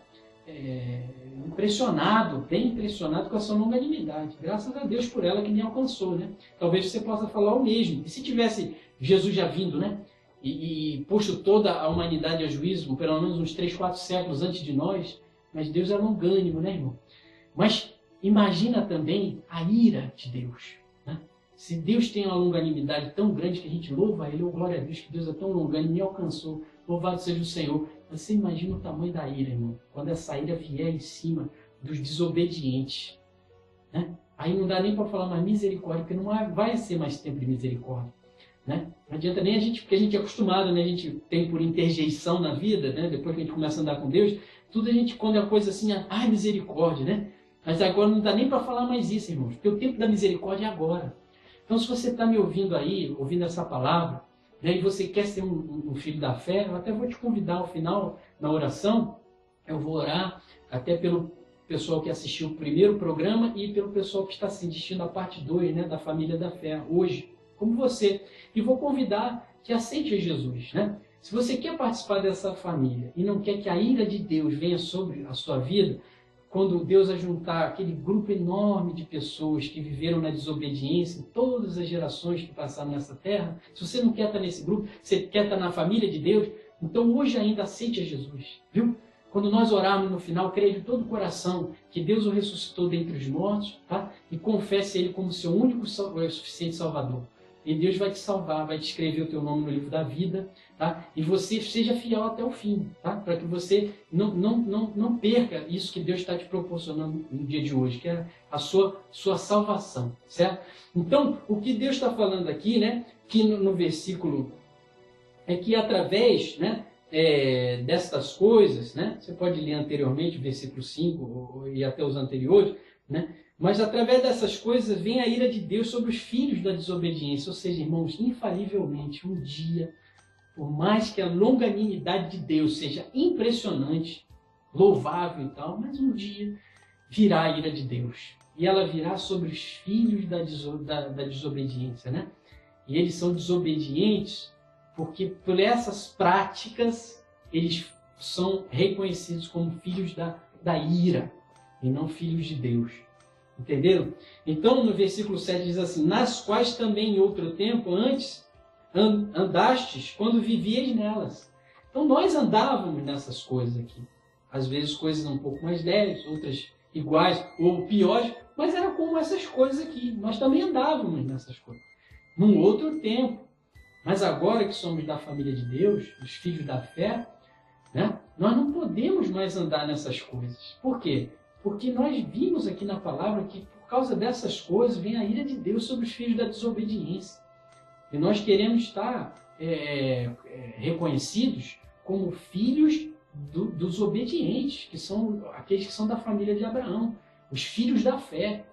impressionado, bem impressionado com essa longanimidade. Graças a Deus por ela que me alcançou, né? Talvez você possa falar o mesmo. E se tivesse Jesus já vindo, né? E posto toda a humanidade a juízo, pelo menos uns 3, 4 séculos antes de nós, mas Deus é longânimo, né, irmão? Mas imagina também a ira de Deus. Né? Se Deus tem uma longanimidade tão grande que a gente louva Ele, oh, glória a Deus que Deus é tão longânimo, me alcançou, louvado seja o Senhor. Você imagina o tamanho da ira, irmão, quando essa ira vier em cima dos desobedientes. Né? Aí não dá nem para falar mais misericórdia, porque não vai ser mais tempo de misericórdia. Né? Não adianta nem a gente, porque a gente é acostumado, né? A gente tem por interjeição na vida, né? Depois que a gente começa a andar com Deus, tudo a gente, quando é uma coisa assim, ai, misericórdia, né? Mas agora não dá nem para falar mais isso, irmãos, porque o tempo da misericórdia é agora. Então, se você está me ouvindo aí, ouvindo essa palavra, né, e você quer ser um filho da fé, eu até vou te convidar ao final, na oração, eu vou orar até pelo pessoal que assistiu o primeiro programa e pelo pessoal que está assistindo a parte 2, né, da família da fé, hoje, como você. E vou convidar que aceite Jesus, né? Se você quer participar dessa família e não quer que a ira de Deus venha sobre a sua vida, quando Deus ajuntar aquele grupo enorme de pessoas que viveram na desobediência, em todas as gerações que passaram nessa terra, se você não quer estar nesse grupo, você quer estar na família de Deus, então hoje ainda aceite a Jesus, viu? Quando nós orarmos no final, creia de todo o coração que Deus o ressuscitou dentre os mortos, tá? E confesse Ele como seu único e suficiente Salvador. E Deus vai te salvar, vai te escrever o teu nome no livro da vida, tá? E você seja fiel até o fim, tá? Para que você não perca isso que Deus está te proporcionando no dia de hoje, que é a sua salvação, certo? Então, o que Deus está falando aqui, né? Que no versículo é que através, né? Destas coisas, né? Você pode ler anteriormente o versículo 5 e até os anteriores, né? Mas através dessas coisas vem a ira de Deus sobre os filhos da desobediência. Ou seja, irmãos, infalivelmente, um dia, por mais que a longanimidade de Deus seja impressionante, louvável e tal, mas um dia virá a ira de Deus. E ela virá sobre os filhos da desobediência, né? E eles são desobedientes porque por essas práticas eles são reconhecidos como filhos da ira e não filhos de Deus. Entenderam? Então, no versículo 7 diz assim, nas quais também em outro tempo, antes, andastes quando vivíeis nelas. Então, nós andávamos nessas coisas aqui. Às vezes, coisas um pouco mais leves, outras iguais ou piores, mas era como essas coisas aqui. Nós também andávamos nessas coisas. Num outro tempo. Mas agora que somos da família de Deus, os filhos da fé, né, nós não podemos mais andar nessas coisas. Por quê? Porque nós vimos aqui na palavra que por causa dessas coisas vem a ira de Deus sobre os filhos da desobediência. E nós queremos estar reconhecidos como filhos dos obedientes, que são aqueles que são da família de Abraão, os filhos da fé.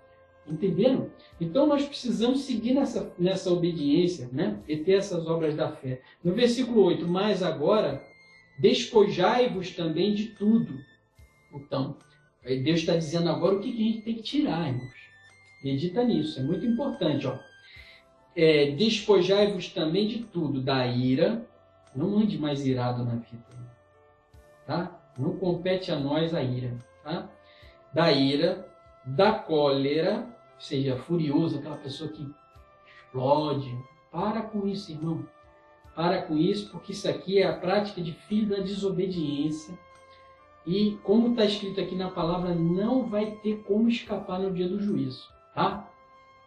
Entenderam? Então nós precisamos seguir nessa obediência, né? E ter essas obras da fé. No versículo 8, mas agora despojai-vos também de tudo. Então, Deus está dizendo agora o que a gente tem que tirar, irmãos. Medita nisso, é muito importante. Despojai-vos também de tudo, da ira. Não ande mais irado na vida. Tá? Não compete a nós a ira. Tá? Da ira, da cólera, ou seja, furioso, aquela pessoa que explode. Para com isso, irmão. Para com isso, porque isso aqui é a prática de filho da desobediência. E, como está escrito aqui na palavra, não vai ter como escapar no dia do juízo, tá?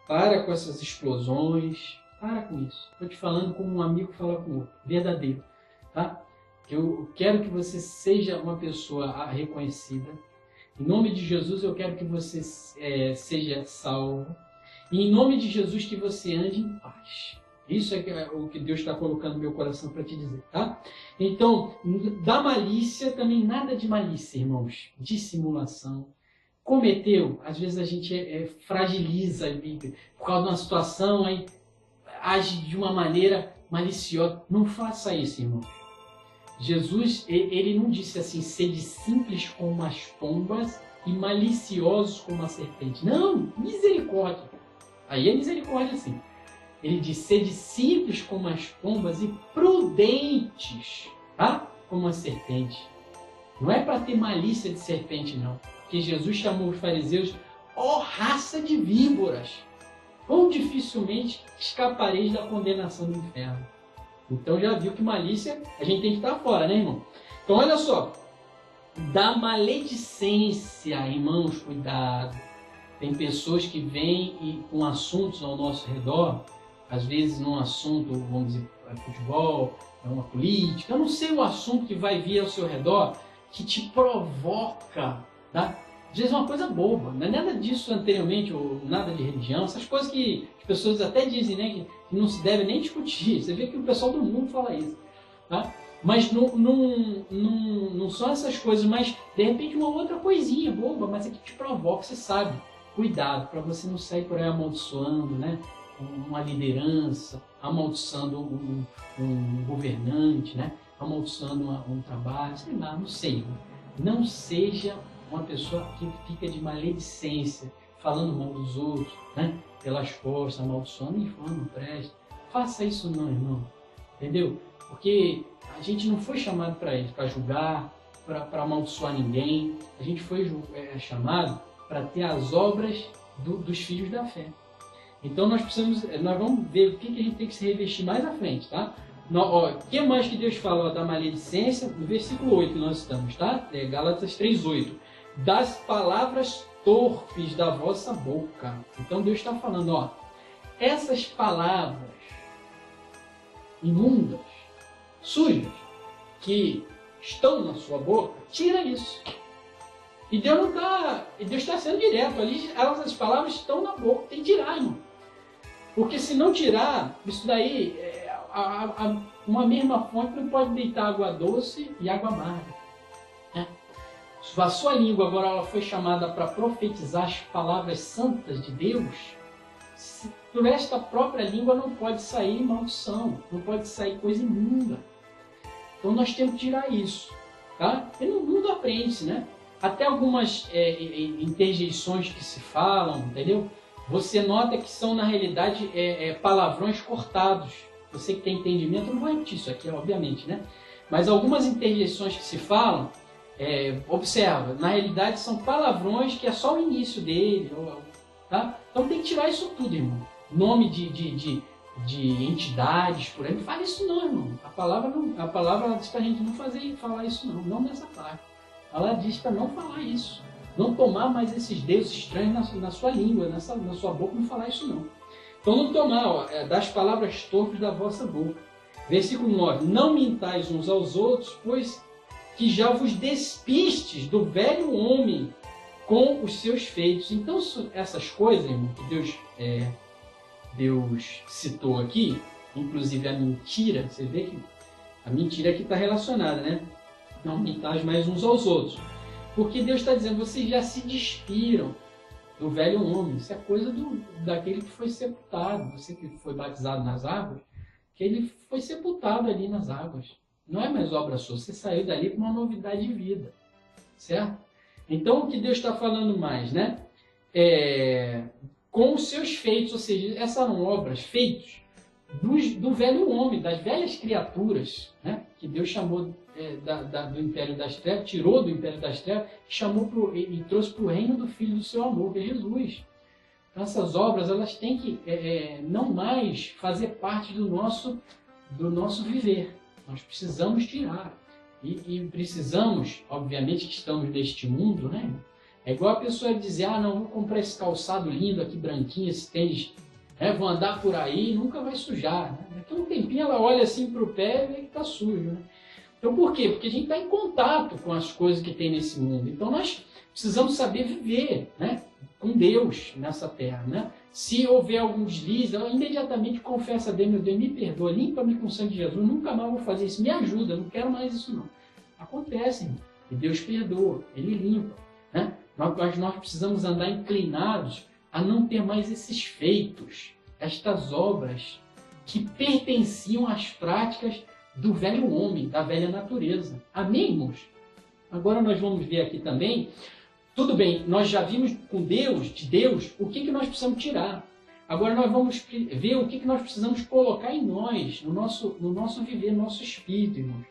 Para com essas explosões, para com isso. Estou te falando como um amigo fala com o outro, verdadeiro, tá? Eu quero que você seja uma pessoa reconhecida. Em nome de Jesus, eu quero que você seja salvo. E em nome de Jesus, que você ande em paz. Isso é o que Deus está colocando no meu coração para te dizer, tá? Então, da malícia também nada de malícia, irmãos. Dissimulação. Cometeu, às vezes a gente fragiliza por causa de uma situação, aí age de uma maneira maliciosa. Não faça isso, irmãos. Jesus, ele não disse assim, sede simples como as pombas e maliciosos como a serpente. Não, misericórdia. Aí é misericórdia sim. Ele diz, sede simples como as pombas e prudentes, tá? Como a serpente. Não é para ter malícia de serpente, não. Porque Jesus chamou os fariseus, ó raça de víboras. Quão dificilmente escapareis da condenação do inferno. Então já viu que malícia a gente tem que estar fora, né, irmão? Então olha só. Da maledicência, irmãos, cuidado. Tem pessoas que vêm com assuntos ao nosso redor, às vezes num assunto, vamos dizer, futebol, uma política, eu não sei o assunto que vai vir ao seu redor, que te provoca, tá? Às vezes é uma coisa boba, não é nada disso anteriormente, ou nada de religião, essas coisas que as pessoas até dizem, né, que não se deve nem discutir. Você vê que o pessoal do mundo fala isso, tá? Mas não são essas coisas, mas de repente uma outra coisinha boba, mas é que te provoca, você sabe. Cuidado, para você não sair por aí amaldiçoando, né? Uma liderança, amaldiçoando um governante, né? Amaldiçoando um trabalho, sei lá, não sei. Não seja uma pessoa que fica de maledicência, falando mal dos outros, né? Pelas costas, amaldiçoando, e falando, não presta. Faça isso não, irmão. Entendeu? Porque a gente não foi chamado para isso, para julgar, para amaldiçoar ninguém. A gente foi chamado para ter as obras dos filhos da fé. Então nós vamos ver o que a gente tem que se revestir mais à frente, tá? O que mais que Deus fala da maledicência? No versículo 8 nós estamos, tá? Gálatas 3:8. Das palavras torpes da vossa boca. Então Deus está falando, ó, essas palavras imundas, sujas, que estão na sua boca, tira isso. E Deus não está, Deus está sendo direto ali, essas palavras estão na boca, tem que tirar, irmão. Porque se não tirar, isso daí, uma mesma fonte não pode deitar água doce e água amarga. Né? A sua língua agora ela foi chamada para profetizar as palavras santas de Deus. Por esta própria língua não pode sair maldição, não pode sair coisa imunda. Então nós temos que tirar isso. Tá? E no mundo aprende-se, né? Até algumas interjeições que se falam, entendeu? Você nota que são, na realidade, palavrões cortados. Você que tem entendimento, não vai repetir isso aqui, obviamente, né? Mas algumas interjeições que se falam, observa, na realidade são palavrões que é só o início dele, tá? Então tem que tirar isso tudo, irmão. Nome de entidades, por aí, não fala isso não, irmão. A palavra diz pra gente não falar isso não nessa parte. Ela diz para não falar isso. Não tomar mais esses deuses estranhos na sua língua, na sua boca, não falar isso não. Então não tomar das palavras torpes da vossa boca. Versículo 9. Não mintais uns aos outros, pois que já vos despistes do velho homem com os seus feitos. Então essas coisas, irmão, que Deus citou aqui, inclusive a mentira, você vê que a mentira aqui está relacionada, né? Não mintais mais uns aos outros. Porque Deus está dizendo, vocês já se despiram do velho homem. Isso é coisa daquele que foi sepultado. Você que foi batizado nas águas, que ele foi sepultado ali nas águas. Não é mais obra sua. Você saiu dali com uma novidade de vida. Certo? Então, o que Deus está falando mais, né? Com os seus feitos, ou seja, essas são obras, feitos do velho homem, das velhas criaturas, né? Que Deus chamou do Império das Trevas, tirou do Império das Trevas, chamou e trouxe para o reino do Filho do seu amor, que é Jesus. Então, essas obras elas têm que não mais fazer parte do nosso viver. Nós precisamos tirar. E precisamos, obviamente que estamos neste mundo, né? É igual a pessoa dizer, não, vou comprar esse calçado lindo aqui, branquinho, esse tênis, vou andar por aí, nunca vai sujar. Né? Daqui a um tempinho ela olha assim para o pé e vê que está sujo. Né? Então por quê? Porque a gente está em contato com as coisas que tem nesse mundo. Então nós precisamos saber viver, né? Com Deus nessa terra. Né? Se houver algum deslize, ela imediatamente confessa a Deus, meu Deus, me perdoa, limpa-me com o sangue de Jesus, nunca mais vou fazer isso, me ajuda, não quero mais isso não. Acontece, irmão. E Deus perdoa, Ele limpa. Né? Mas nós precisamos andar inclinados a não ter mais esses feitos, estas obras que pertenciam às práticas do velho homem, da velha natureza. Amém, irmãos? Agora nós vamos ver aqui também, tudo bem, nós já vimos com Deus, de Deus, o que nós precisamos tirar. Agora nós vamos ver o que nós precisamos colocar em nós, no nosso viver, no nosso espírito, irmãos.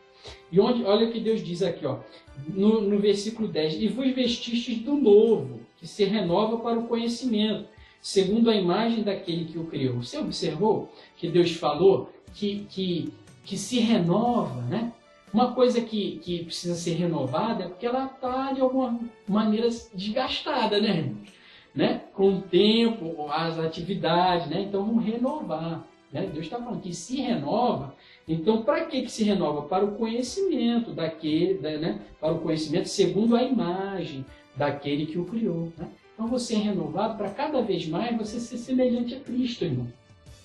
E olha o que Deus diz aqui, ó, no versículo 10. E vos vestistes do novo, que se renova para o conhecimento, segundo a imagem daquele que o criou. Você observou que Deus falou que se renova, né? Uma coisa que precisa ser renovada é porque ela está, de alguma maneira, desgastada, né, irmãos? Né? Com o tempo, as atividades, né? Então vamos renovar. Né? Deus está falando que se renova. Então, para que se renova? Para o conhecimento daquele, né? Para o conhecimento segundo a imagem daquele que o criou. Né? Então você é renovado para cada vez mais você ser semelhante a Cristo, irmão.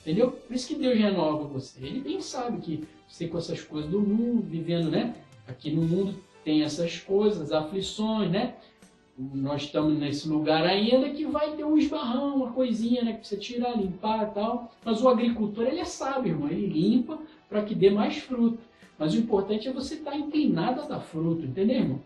Entendeu? Por isso que Deus renova você. Ele bem sabe que você com essas coisas do mundo, vivendo, né? Aqui no mundo tem essas coisas, aflições, né? Nós estamos nesse lugar ainda que vai ter um esbarrão, uma coisinha, né? Que precisa tirar, limpar e tal. Mas o agricultor, ele é sábio, irmão. Ele limpa para que dê mais fruto. Mas o importante é você estar inclinado a dar fruto, entendeu, irmão?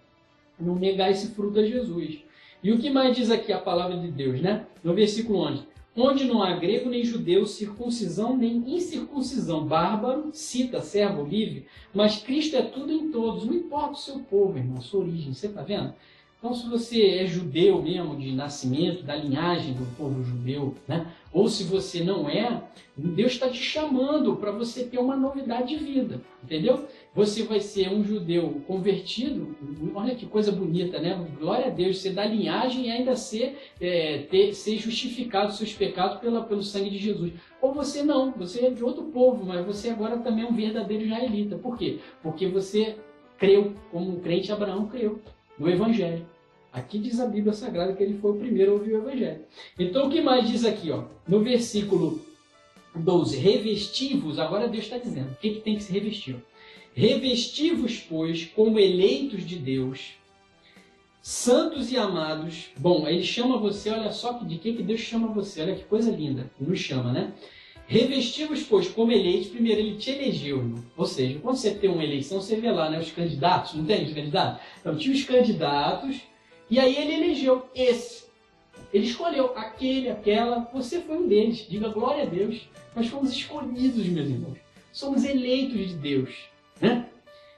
Não negar esse fruto a Jesus. E o que mais diz aqui a palavra de Deus, né? No versículo 11. Onde não há grego nem judeu, circuncisão nem incircuncisão, bárbaro, cita, servo, livre, mas Cristo é tudo em todos. Não importa o seu povo, irmão, a sua origem, você está vendo? Então, se você é judeu mesmo, de nascimento, da linhagem do povo judeu, né? Ou se você não é, Deus está te chamando para você ter uma novidade de vida, entendeu? Você vai ser um judeu convertido, olha que coisa bonita, né? Glória a Deus, ser da linhagem e ainda ser justificado seus pecados pelo sangue de Jesus. Ou você não, você é de outro povo, mas você agora também é um verdadeiro israelita. Por quê? Porque você creu, como o crente Abraão creu, no Evangelho. Aqui diz a Bíblia Sagrada que ele foi o primeiro a ouvir o Evangelho. Então o que mais diz aqui? Ó, no versículo 12, revestivos, agora Deus está dizendo, o que tem que se revestir? Revestivos, pois, como eleitos de Deus, santos e amados. Bom, ele chama você, olha só de que Deus chama você, olha que coisa linda, nos chama, né? Revestivos, pois, como eleitos, primeiro ele te elegeu, irmão. Ou seja, quando você tem uma eleição, você vê lá, né, os candidatos, não tem os candidatos? Então tinha os candidatos, e aí ele elegeu esse. Ele escolheu aquele, aquela, você foi um deles. Diga glória a Deus. Nós fomos escolhidos, meus irmãos. Somos eleitos de Deus. Né?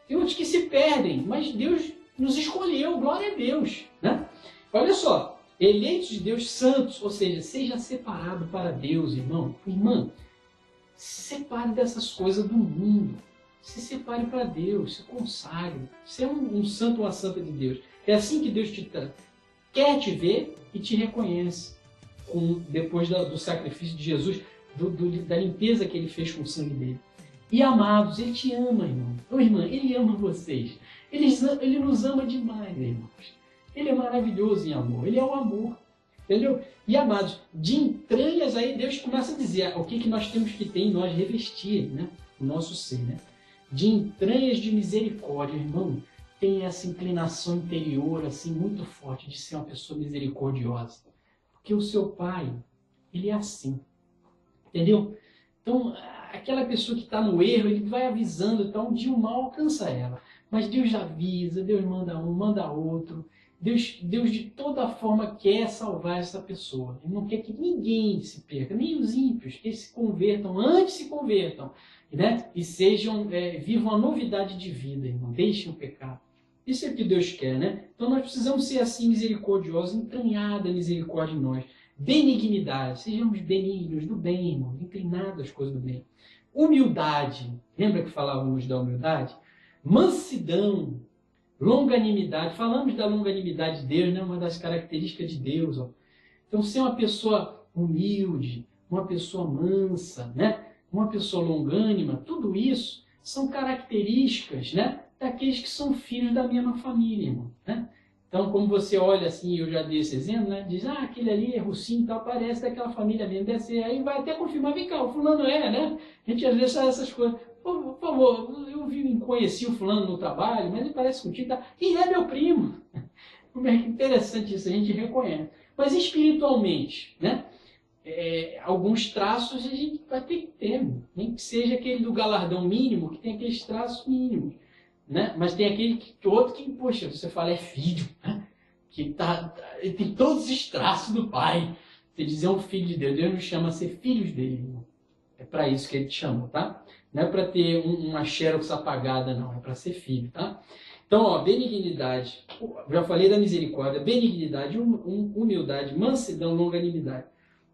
Tem outros que se perdem, mas Deus nos escolheu, glória a Deus. Né? Olha só, eleitos de Deus santos, ou seja, seja separado para Deus, irmão. Irmã, se separe dessas coisas do mundo. Se separe para Deus, se consagre. Você é um santo ou uma santa de Deus. É assim que Deus quer te ver e te reconhece. Depois do sacrifício de Jesus, da limpeza que ele fez com o sangue dele. E amados, ele te ama, irmão. Ô, irmã, ele ama vocês. Ele nos ama demais, irmãos. Ele é maravilhoso em amor. Ele é o amor. Entendeu? E amados, de entranhas aí Deus começa a dizer o que nós temos que ter em nós, revestir, né? O nosso ser, né? De entranhas de misericórdia, irmão. Tem essa inclinação interior assim muito forte de ser uma pessoa misericordiosa. Porque o seu pai, ele é assim. Entendeu? Então, aquela pessoa que está no erro, ele vai avisando, então um dia o mal alcança ela. Mas Deus avisa, Deus manda um, manda outro. Deus de toda forma quer salvar essa pessoa. Ele não quer que ninguém se perca, nem os ímpios, que se convertam, antes se convertam, né? E vivam a novidade de vida, não deixem o pecado. Isso é o que Deus quer, né? Então nós precisamos ser assim misericordiosos, entranhada a misericórdia em nós. Benignidade, sejamos benignos, do bem, irmão, inclinados às coisas do bem. Humildade, lembra que falávamos da humildade? Mansidão, longanimidade, falamos da longanimidade de Deus, né? Uma das características de Deus. Ó. Então ser uma pessoa humilde, uma pessoa mansa, né? Uma pessoa longânima, tudo isso são características, né? Daqueles que são filhos da mesma família, irmão, né? Então, como você olha assim, eu já dei esse exemplo, né? Diz, aquele ali é russinho e tal, parece daquela família mesmo, deve ser. Aí vai até confirmar, vem cá, o fulano é, né? A gente às vezes faz essas coisas. Por favor, eu conheci o fulano no trabalho, mas ele parece contigo, tá? E é meu primo. Como é que interessante isso, a gente reconhece. Mas espiritualmente, né? alguns traços a gente vai ter que ter, nem que seja aquele do galardão mínimo, que tem aqueles traços mínimos, né? Mas tem aquele outro que, poxa, você fala, é filho, né? Que ele tem todos os traços do pai. Você dizer um filho de Deus, Deus nos chama a ser filhos dele, irmão. É para isso que ele te chamou, tá? Não é para ter uma xerox apagada, não. É para ser filho, tá? Então, ó, benignidade. Já falei da misericórdia. Benignidade, humildade, mansidão, longanimidade.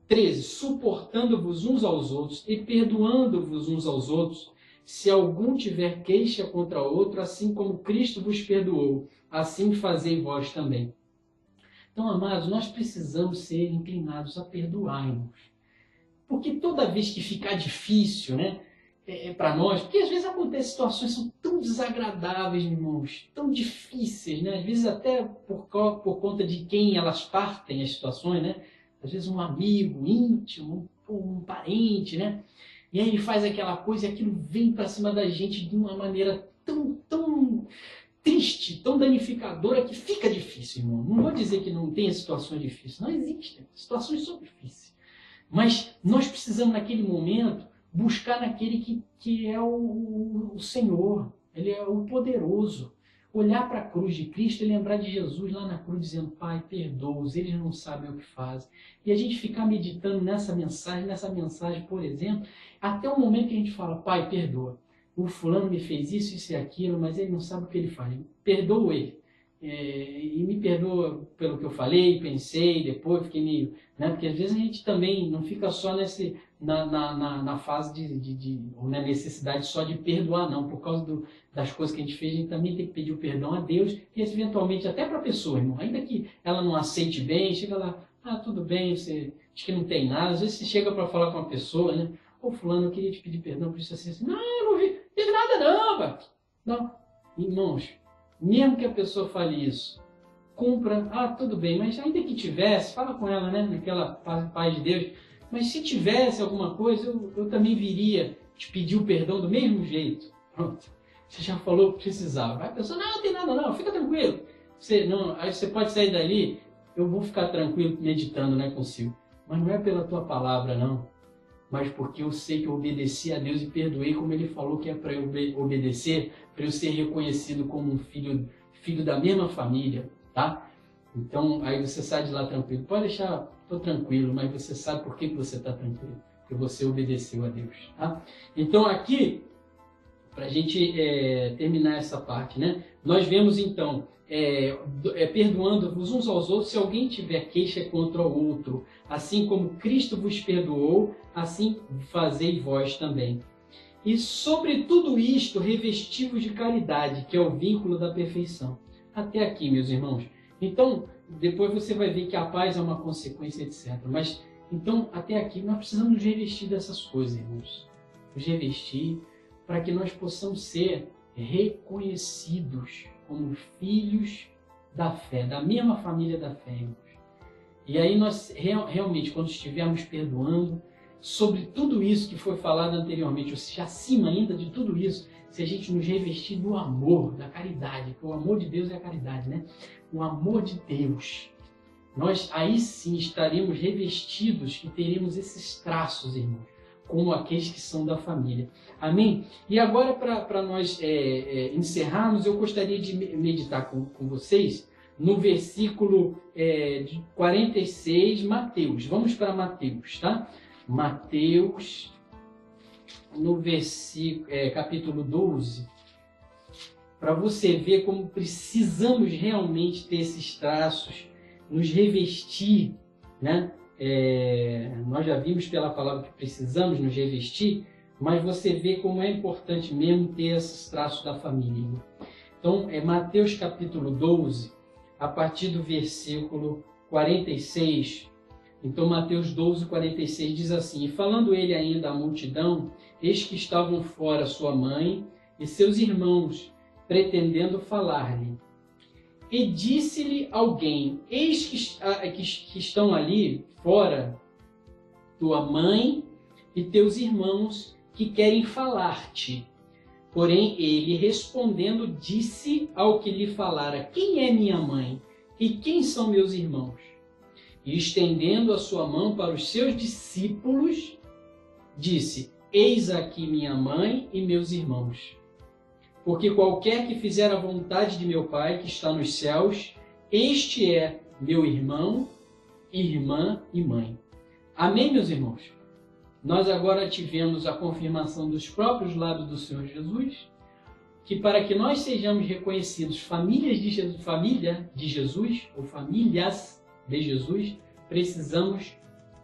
13. Suportando-vos uns aos outros e perdoando-vos uns aos outros, se algum tiver queixa contra outro, assim como Cristo vos perdoou, assim fazei vós também. Então, amados, nós precisamos ser inclinados a perdoar, irmãos. Porque toda vez que ficar difícil, né, para nós, porque às vezes acontecem situações que são tão desagradáveis, irmãos, tão difíceis, né? Às vezes até por conta de quem elas partem as situações, né? Às vezes um amigo íntimo, um parente, né? E aí ele faz aquela coisa e aquilo vem para cima da gente de uma maneira tão triste, tão danificadora que fica difícil, irmão. Não vou dizer que não tem situações difíceis, não existem, situações são difíceis. Mas nós precisamos naquele momento buscar naquele que é o Senhor, ele é o poderoso. Olhar para a cruz de Cristo e lembrar de Jesus lá na cruz dizendo, Pai, perdoa-os, eles não sabem o que fazem. E a gente ficar meditando nessa mensagem, por exemplo, até o momento que a gente fala, Pai, perdoa. O fulano me fez isso e aquilo, mas ele não sabe o que ele faz. Perdoa ele. E me perdoa pelo que eu falei, pensei, depois fiquei meio... Né? Porque às vezes a gente também não fica só na fase ou na necessidade só de perdoar, não. Por causa das coisas que a gente fez, a gente também tem que pedir o perdão a Deus e eventualmente até para a pessoa, irmão. Ainda que ela não aceite bem, chega lá, tudo bem, você diz que não tem nada. Às vezes você chega para falar com uma pessoa, né? Ô fulano, eu queria te pedir perdão por isso assim. Não, eu não fiz nada não, pai. Não, irmãos, mesmo que a pessoa fale isso, cumpra, tudo bem, mas ainda que tivesse, fala com ela, né, naquela paz de Deus, mas se tivesse alguma coisa, eu também viria te pedir o perdão do mesmo jeito. Pronto, você já falou que precisava. Aí a pessoa, não tem nada não, fica tranquilo. Aí você pode sair dali, eu vou ficar tranquilo meditando, né, consigo. Mas não é pela tua palavra, não. Mas porque eu sei que eu obedeci a Deus e perdoei como Ele falou que é para eu obedecer, para eu ser reconhecido como um filho da mesma família, tá? Então, aí você sai de lá tranquilo. Pode deixar, estou tranquilo, mas você sabe por que você está tranquilo. Porque você obedeceu a Deus, tá? Então, aqui, para a gente terminar essa parte, né? Nós vemos, então, perdoando-vos uns aos outros se alguém tiver queixa contra o outro. Assim como Cristo vos perdoou, assim fazei vós também. E sobre tudo isto, revesti-vos de caridade, que é o vínculo da perfeição. Até aqui, meus irmãos. Então, depois você vai ver que a paz é uma consequência, etc. Mas, então, até aqui, nós precisamos nos revestir dessas coisas, irmãos. Nos revestir para que nós possamos ser reconhecidos como filhos da fé, da mesma família da fé, irmãos. E aí nós, realmente, quando estivermos perdoando, sobre tudo isso que foi falado anteriormente, ou seja, acima ainda de tudo isso, se a gente nos revestir do amor, da caridade, porque o amor de Deus é a caridade, né? O amor de Deus. Nós aí sim estaremos revestidos e teremos esses traços, irmãos, como aqueles que são da família. Amém? E agora, para nós encerrarmos, eu gostaria de meditar com vocês no versículo 46, Mateus. Vamos para Mateus, tá? Mateus, no versículo, capítulo 12, para você ver como precisamos realmente ter esses traços, nos revestir, né? Nós já vimos pela palavra que precisamos nos revestir, mas você vê como é importante mesmo ter esses traços da família. Então, Mateus capítulo 12, a partir do versículo 46. Então, Mateus 12, 46 diz assim: E falando ele ainda à multidão, eis que estavam fora sua mãe e seus irmãos, pretendendo falar-lhe. E disse-lhe alguém: Eis que estão ali fora tua mãe e teus irmãos que querem falar-te. Porém, ele respondendo disse ao que lhe falara: Quem é minha mãe e quem são meus irmãos? e estendendo a sua mão para os seus discípulos, disse: Eis aqui minha mãe e meus irmãos. Porque qualquer que fizer a vontade de meu Pai que está nos céus, este é meu irmão, irmã e mãe. Amém, meus irmãos? Nós agora tivemos a confirmação dos próprios lábios do Senhor Jesus, que para que nós sejamos reconhecidos família de Jesus, ou famílias de Jesus, precisamos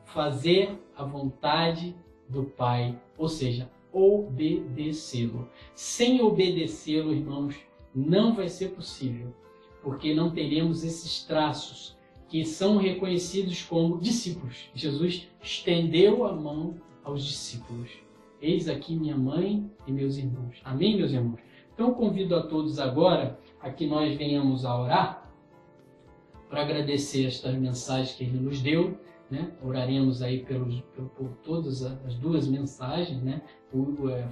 fazer a vontade do Pai, ou seja, obedecê-lo. Sem obedecê-lo, irmãos, não vai ser possível, porque não teremos esses traços que são reconhecidos como discípulos. Jesus estendeu a mão aos discípulos. Eis aqui minha mãe e meus irmãos. Amém, meus irmãos? Então convido a todos agora a que nós venhamos a orar para agradecer estas mensagens que Ele nos deu, né? Oraremos aí por todas as duas mensagens, né?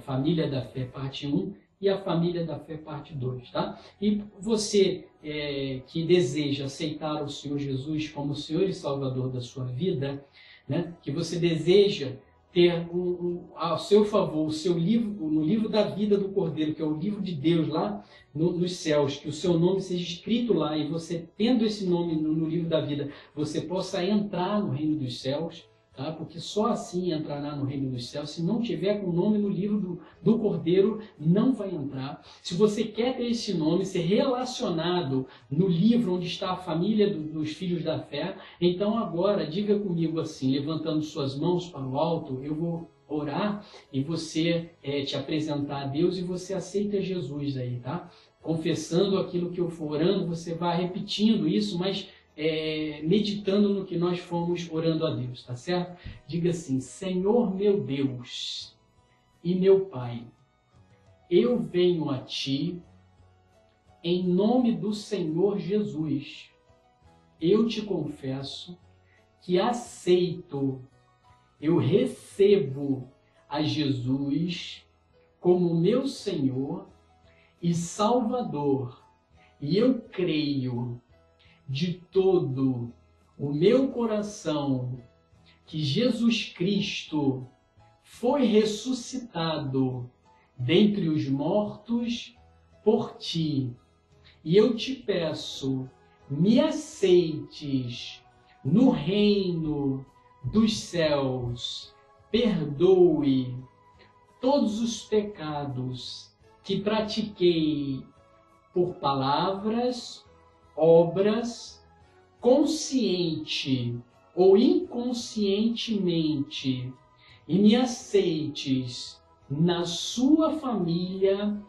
Família da Fé, parte 1, e a Família da Fé, parte 2, tá? E você que deseja aceitar o Senhor Jesus como Senhor e Salvador da sua vida, né? Que você deseja ter ao seu favor o seu livro, no livro da vida do Cordeiro, que é o livro de Deus lá nos céus, que o seu nome seja escrito lá, e você, tendo esse nome no livro da vida, você possa entrar no reino dos céus, tá? Porque só assim entrará no reino dos céus. Se não tiver com o nome no livro do Cordeiro, não vai entrar. Se você quer ter esse nome, ser relacionado no livro onde está a família dos filhos da fé, então agora diga comigo assim, levantando suas mãos para o alto, eu vou orar e você te apresentar a Deus, e você aceita Jesus aí, tá? Confessando aquilo que eu for orando, você vai repetindo isso, mas meditando no que nós fomos orando a Deus, tá certo? Diga assim: Senhor meu Deus e meu Pai, eu venho a Ti em nome do Senhor Jesus. Eu te confesso que aceito, eu recebo a Jesus como meu Senhor e Salvador, e eu creio de todo o meu coração que Jesus Cristo foi ressuscitado dentre os mortos por Ti. E eu te peço, me aceites no reino dos céus, perdoe todos os pecados que pratiquei por palavras, obras, consciente ou inconscientemente, e me aceites na sua família,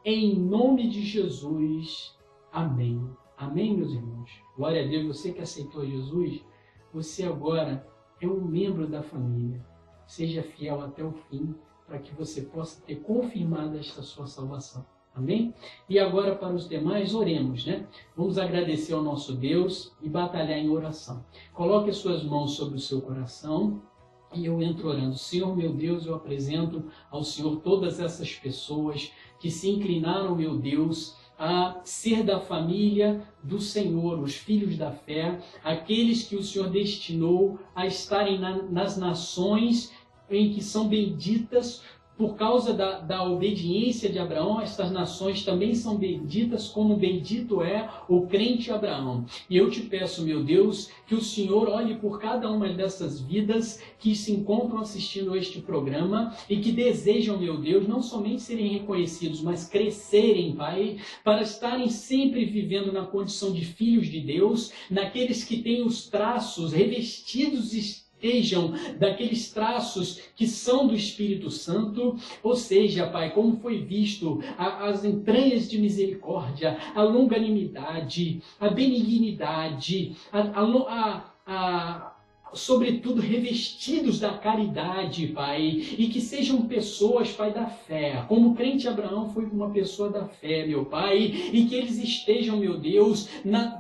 em nome de Jesus. Amém. Amém, meus irmãos? Glória a Deus. Você que aceitou Jesus, você agora é um membro da família. Seja fiel até o fim, para que você possa ter confirmado esta sua salvação. Amém? E agora, para os demais, oremos, né? Vamos agradecer ao nosso Deus e batalhar em oração. Coloque as suas mãos sobre o seu coração e eu entro orando. Senhor, meu Deus, eu apresento ao Senhor todas essas pessoas que se inclinaram, meu Deus, a ser da família do Senhor, os filhos da fé, aqueles que o Senhor destinou a estarem nas nações em que são benditas. Por causa da obediência de Abraão, estas nações também são benditas, como bendito é o crente Abraão. E eu te peço, meu Deus, que o Senhor olhe por cada uma dessas vidas que se encontram assistindo a este programa e que desejam, meu Deus, não somente serem reconhecidos, mas crescerem, Pai, para estarem sempre vivendo na condição de filhos de Deus, naqueles que têm os traços revestidos estejam daqueles traços que são do Espírito Santo, ou seja, Pai, como foi visto, as entranhas de misericórdia, a longanimidade, a benignidade, sobretudo, revestidos da caridade, Pai, e que sejam pessoas, Pai, da fé, como o crente Abraão foi uma pessoa da fé, meu Pai, e que eles estejam, meu Deus,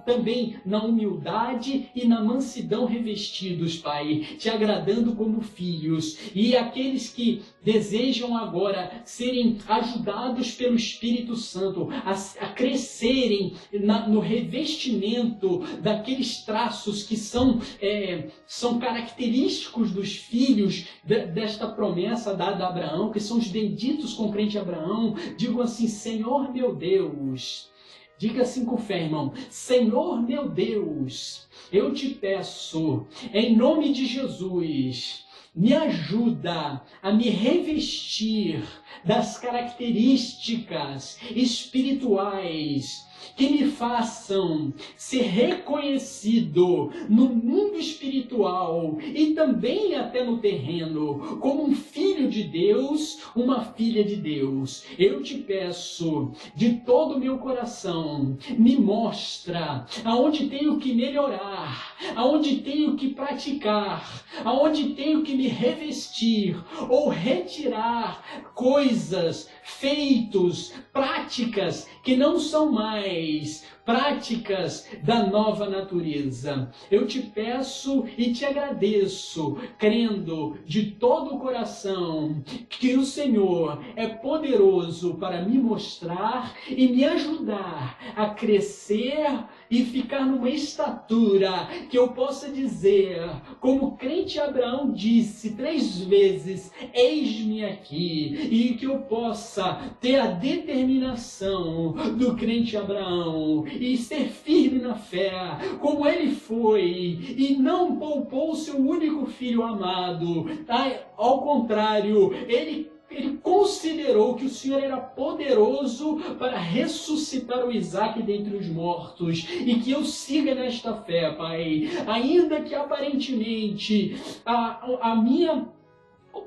também na humildade e na mansidão revestidos, Pai, te agradando como filhos, e aqueles que desejam agora serem ajudados pelo Espírito Santo a crescerem no revestimento daqueles traços que são característicos dos filhos desta promessa dada a Abraão, que são os benditos com o crente Abraão. Digo assim: Senhor meu Deus, diga assim com fé, irmão: Senhor meu Deus, eu te peço, em nome de Jesus, me ajuda a me revestir das características espirituais que me façam ser reconhecido no mundo espiritual e também até no terreno, como um filho de Deus, uma filha de Deus. Eu te peço de todo o meu coração, me mostra aonde tenho que melhorar, aonde tenho que praticar, aonde tenho que me revestir ou retirar coisas, feitos, práticas que não são mais práticas da nova natureza. Eu te peço e te agradeço, crendo de todo o coração que o Senhor é poderoso para me mostrar e me ajudar a crescer e ficar numa estatura que eu possa dizer, como o crente Abraão disse 3 vezes, eis-me aqui, e que eu possa ter a determinação do crente Abraão e ser firme na fé, como ele foi, e não poupou seu único filho amado. Ao contrário, ele considerou que o Senhor era poderoso para ressuscitar o Isaac dentre os mortos, e que eu siga nesta fé, Pai, ainda que aparentemente a minha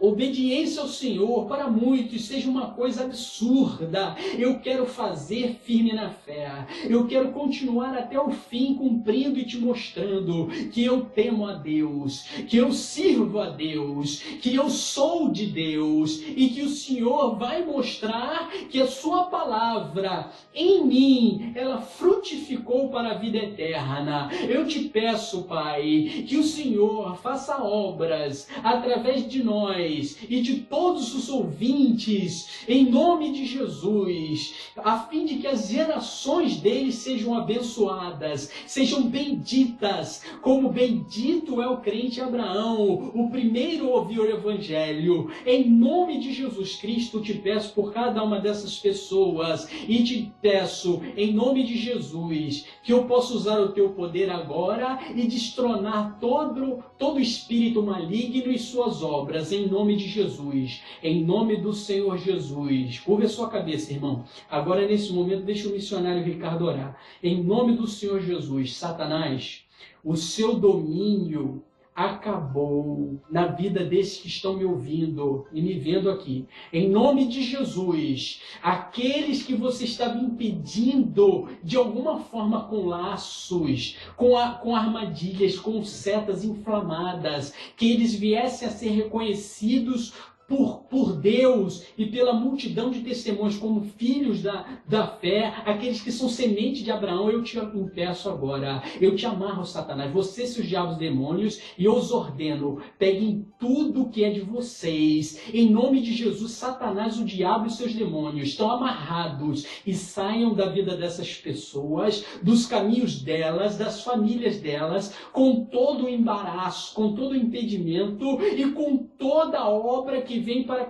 obediência ao Senhor para muitos seja uma coisa absurda. Eu quero fazer firme na fé. Eu quero continuar até o fim cumprindo e te mostrando que eu temo a Deus, que eu sirvo a Deus, que eu sou de Deus e que o Senhor vai mostrar que a sua palavra em mim, ela frutificou para a vida eterna. Eu te peço, Pai, que o Senhor faça obras através de nós e de todos os ouvintes, em nome de Jesus, a fim de que as gerações deles sejam abençoadas, sejam benditas, como bendito é o crente Abraão, o primeiro a ouvir o Evangelho. Em nome de Jesus Cristo, te peço por cada uma dessas pessoas, e te peço, em nome de Jesus, que eu possa usar o teu poder agora e destronar todo espírito maligno e suas obras, em nome de Jesus, em nome do Senhor Jesus. Curva a sua cabeça, irmão. Agora, nesse momento, deixa o missionário Ricardo orar. Em nome do Senhor Jesus, Satanás, o seu domínio acabou na vida desses que estão me ouvindo e me vendo aqui. Em nome de Jesus, aqueles que você estava impedindo de alguma forma com laços, com armadilhas, com setas inflamadas, que eles viessem a ser reconhecidos por Deus e pela multidão de testemunhos como filhos da fé, aqueles que são semente de Abraão, eu te impeço agora, eu te amarro, Satanás, você, seus diabos demônios, e eu os ordeno, peguem tudo que é de vocês, em nome de Jesus. Satanás, o diabo e seus demônios estão amarrados e saiam da vida dessas pessoas, dos caminhos delas, das famílias delas, com todo o embaraço, com todo o impedimento e com toda a obra que vem para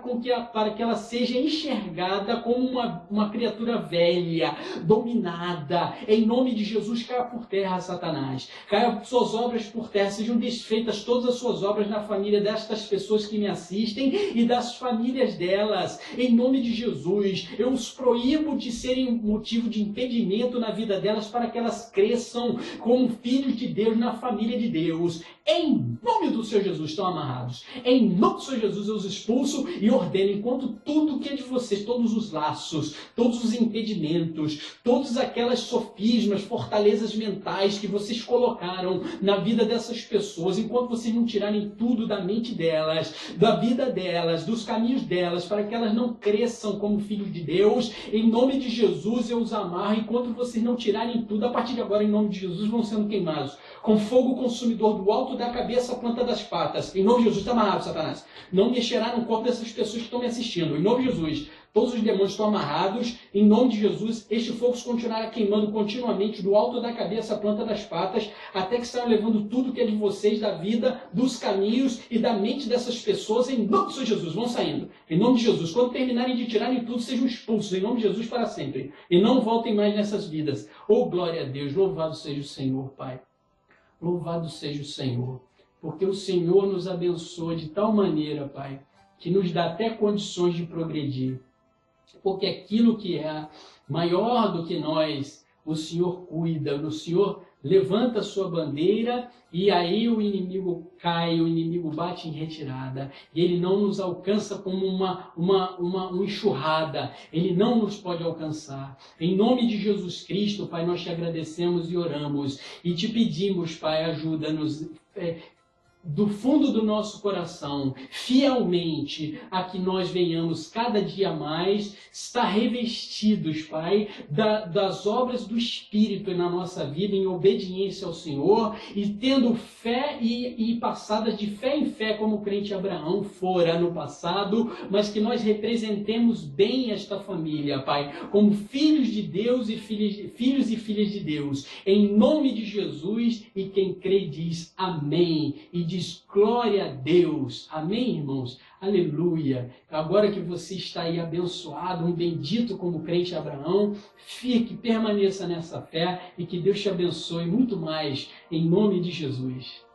que ela seja enxergada como uma criatura velha, dominada. Em nome de Jesus, caia por terra, Satanás. Caia suas obras por terra, sejam desfeitas todas as suas obras na família destas pessoas que me assistem e das famílias delas. Em nome de Jesus, eu os proíbo de serem motivo de impedimento na vida delas, para que elas cresçam como filhos de Deus na família de Deus. Em nome do Senhor Jesus, estão amarrados. Em nome do Senhor Jesus, eu os expulso e ordeno, enquanto tudo que é de vocês, todos os laços, todos os impedimentos, todas aquelas sofismas, fortalezas mentais que vocês colocaram na vida dessas pessoas, enquanto vocês não tirarem tudo da mente delas, da vida delas, dos caminhos delas, para que elas não cresçam como filhos de Deus, em nome de Jesus eu os amarro, enquanto vocês não tirarem tudo, a partir de agora, em nome de Jesus, vão sendo queimados com fogo consumidor do alto da cabeça à planta das patas. Em nome de Jesus, está amarrado, Satanás. Não mexerá no corpo dessas pessoas que estão me assistindo. Em nome de Jesus, todos os demônios estão amarrados. Em nome de Jesus, este fogo continuará queimando continuamente do alto da cabeça à planta das patas, até que saiam levando tudo que é de vocês, da vida, dos caminhos e da mente dessas pessoas. Em nome de Jesus, vão saindo. Em nome de Jesus, quando terminarem de tirarem tudo, sejam expulsos. Em nome de Jesus, para sempre. E não voltem mais nessas vidas. Oh, glória a Deus. Louvado seja o Senhor, Pai. Louvado seja o Senhor, porque o Senhor nos abençoa de tal maneira, Pai, que nos dá até condições de progredir. Porque aquilo que é maior do que nós, o Senhor cuida, o Senhor levanta a sua bandeira e aí o inimigo cai, o inimigo bate em retirada. E ele não nos alcança como uma enxurrada. Ele não nos pode alcançar. Em nome de Jesus Cristo, Pai, nós te agradecemos e oramos. E te pedimos, Pai, ajuda-nos do fundo do nosso coração, fielmente, a que nós venhamos cada dia mais estar revestidos, Pai, das obras do Espírito na nossa vida, em obediência ao Senhor, e tendo fé e passadas de fé em fé, como o crente Abraão fora no passado, mas que nós representemos bem esta família, Pai, como filhos de Deus e filhos e filhas de Deus, em nome de Jesus, e quem crê diz amém, e diz glória a Deus. Amém, irmãos? Aleluia. Agora que você está aí abençoado, um bendito como o crente Abraão, fique, permaneça nessa fé e que Deus te abençoe muito mais, em nome de Jesus.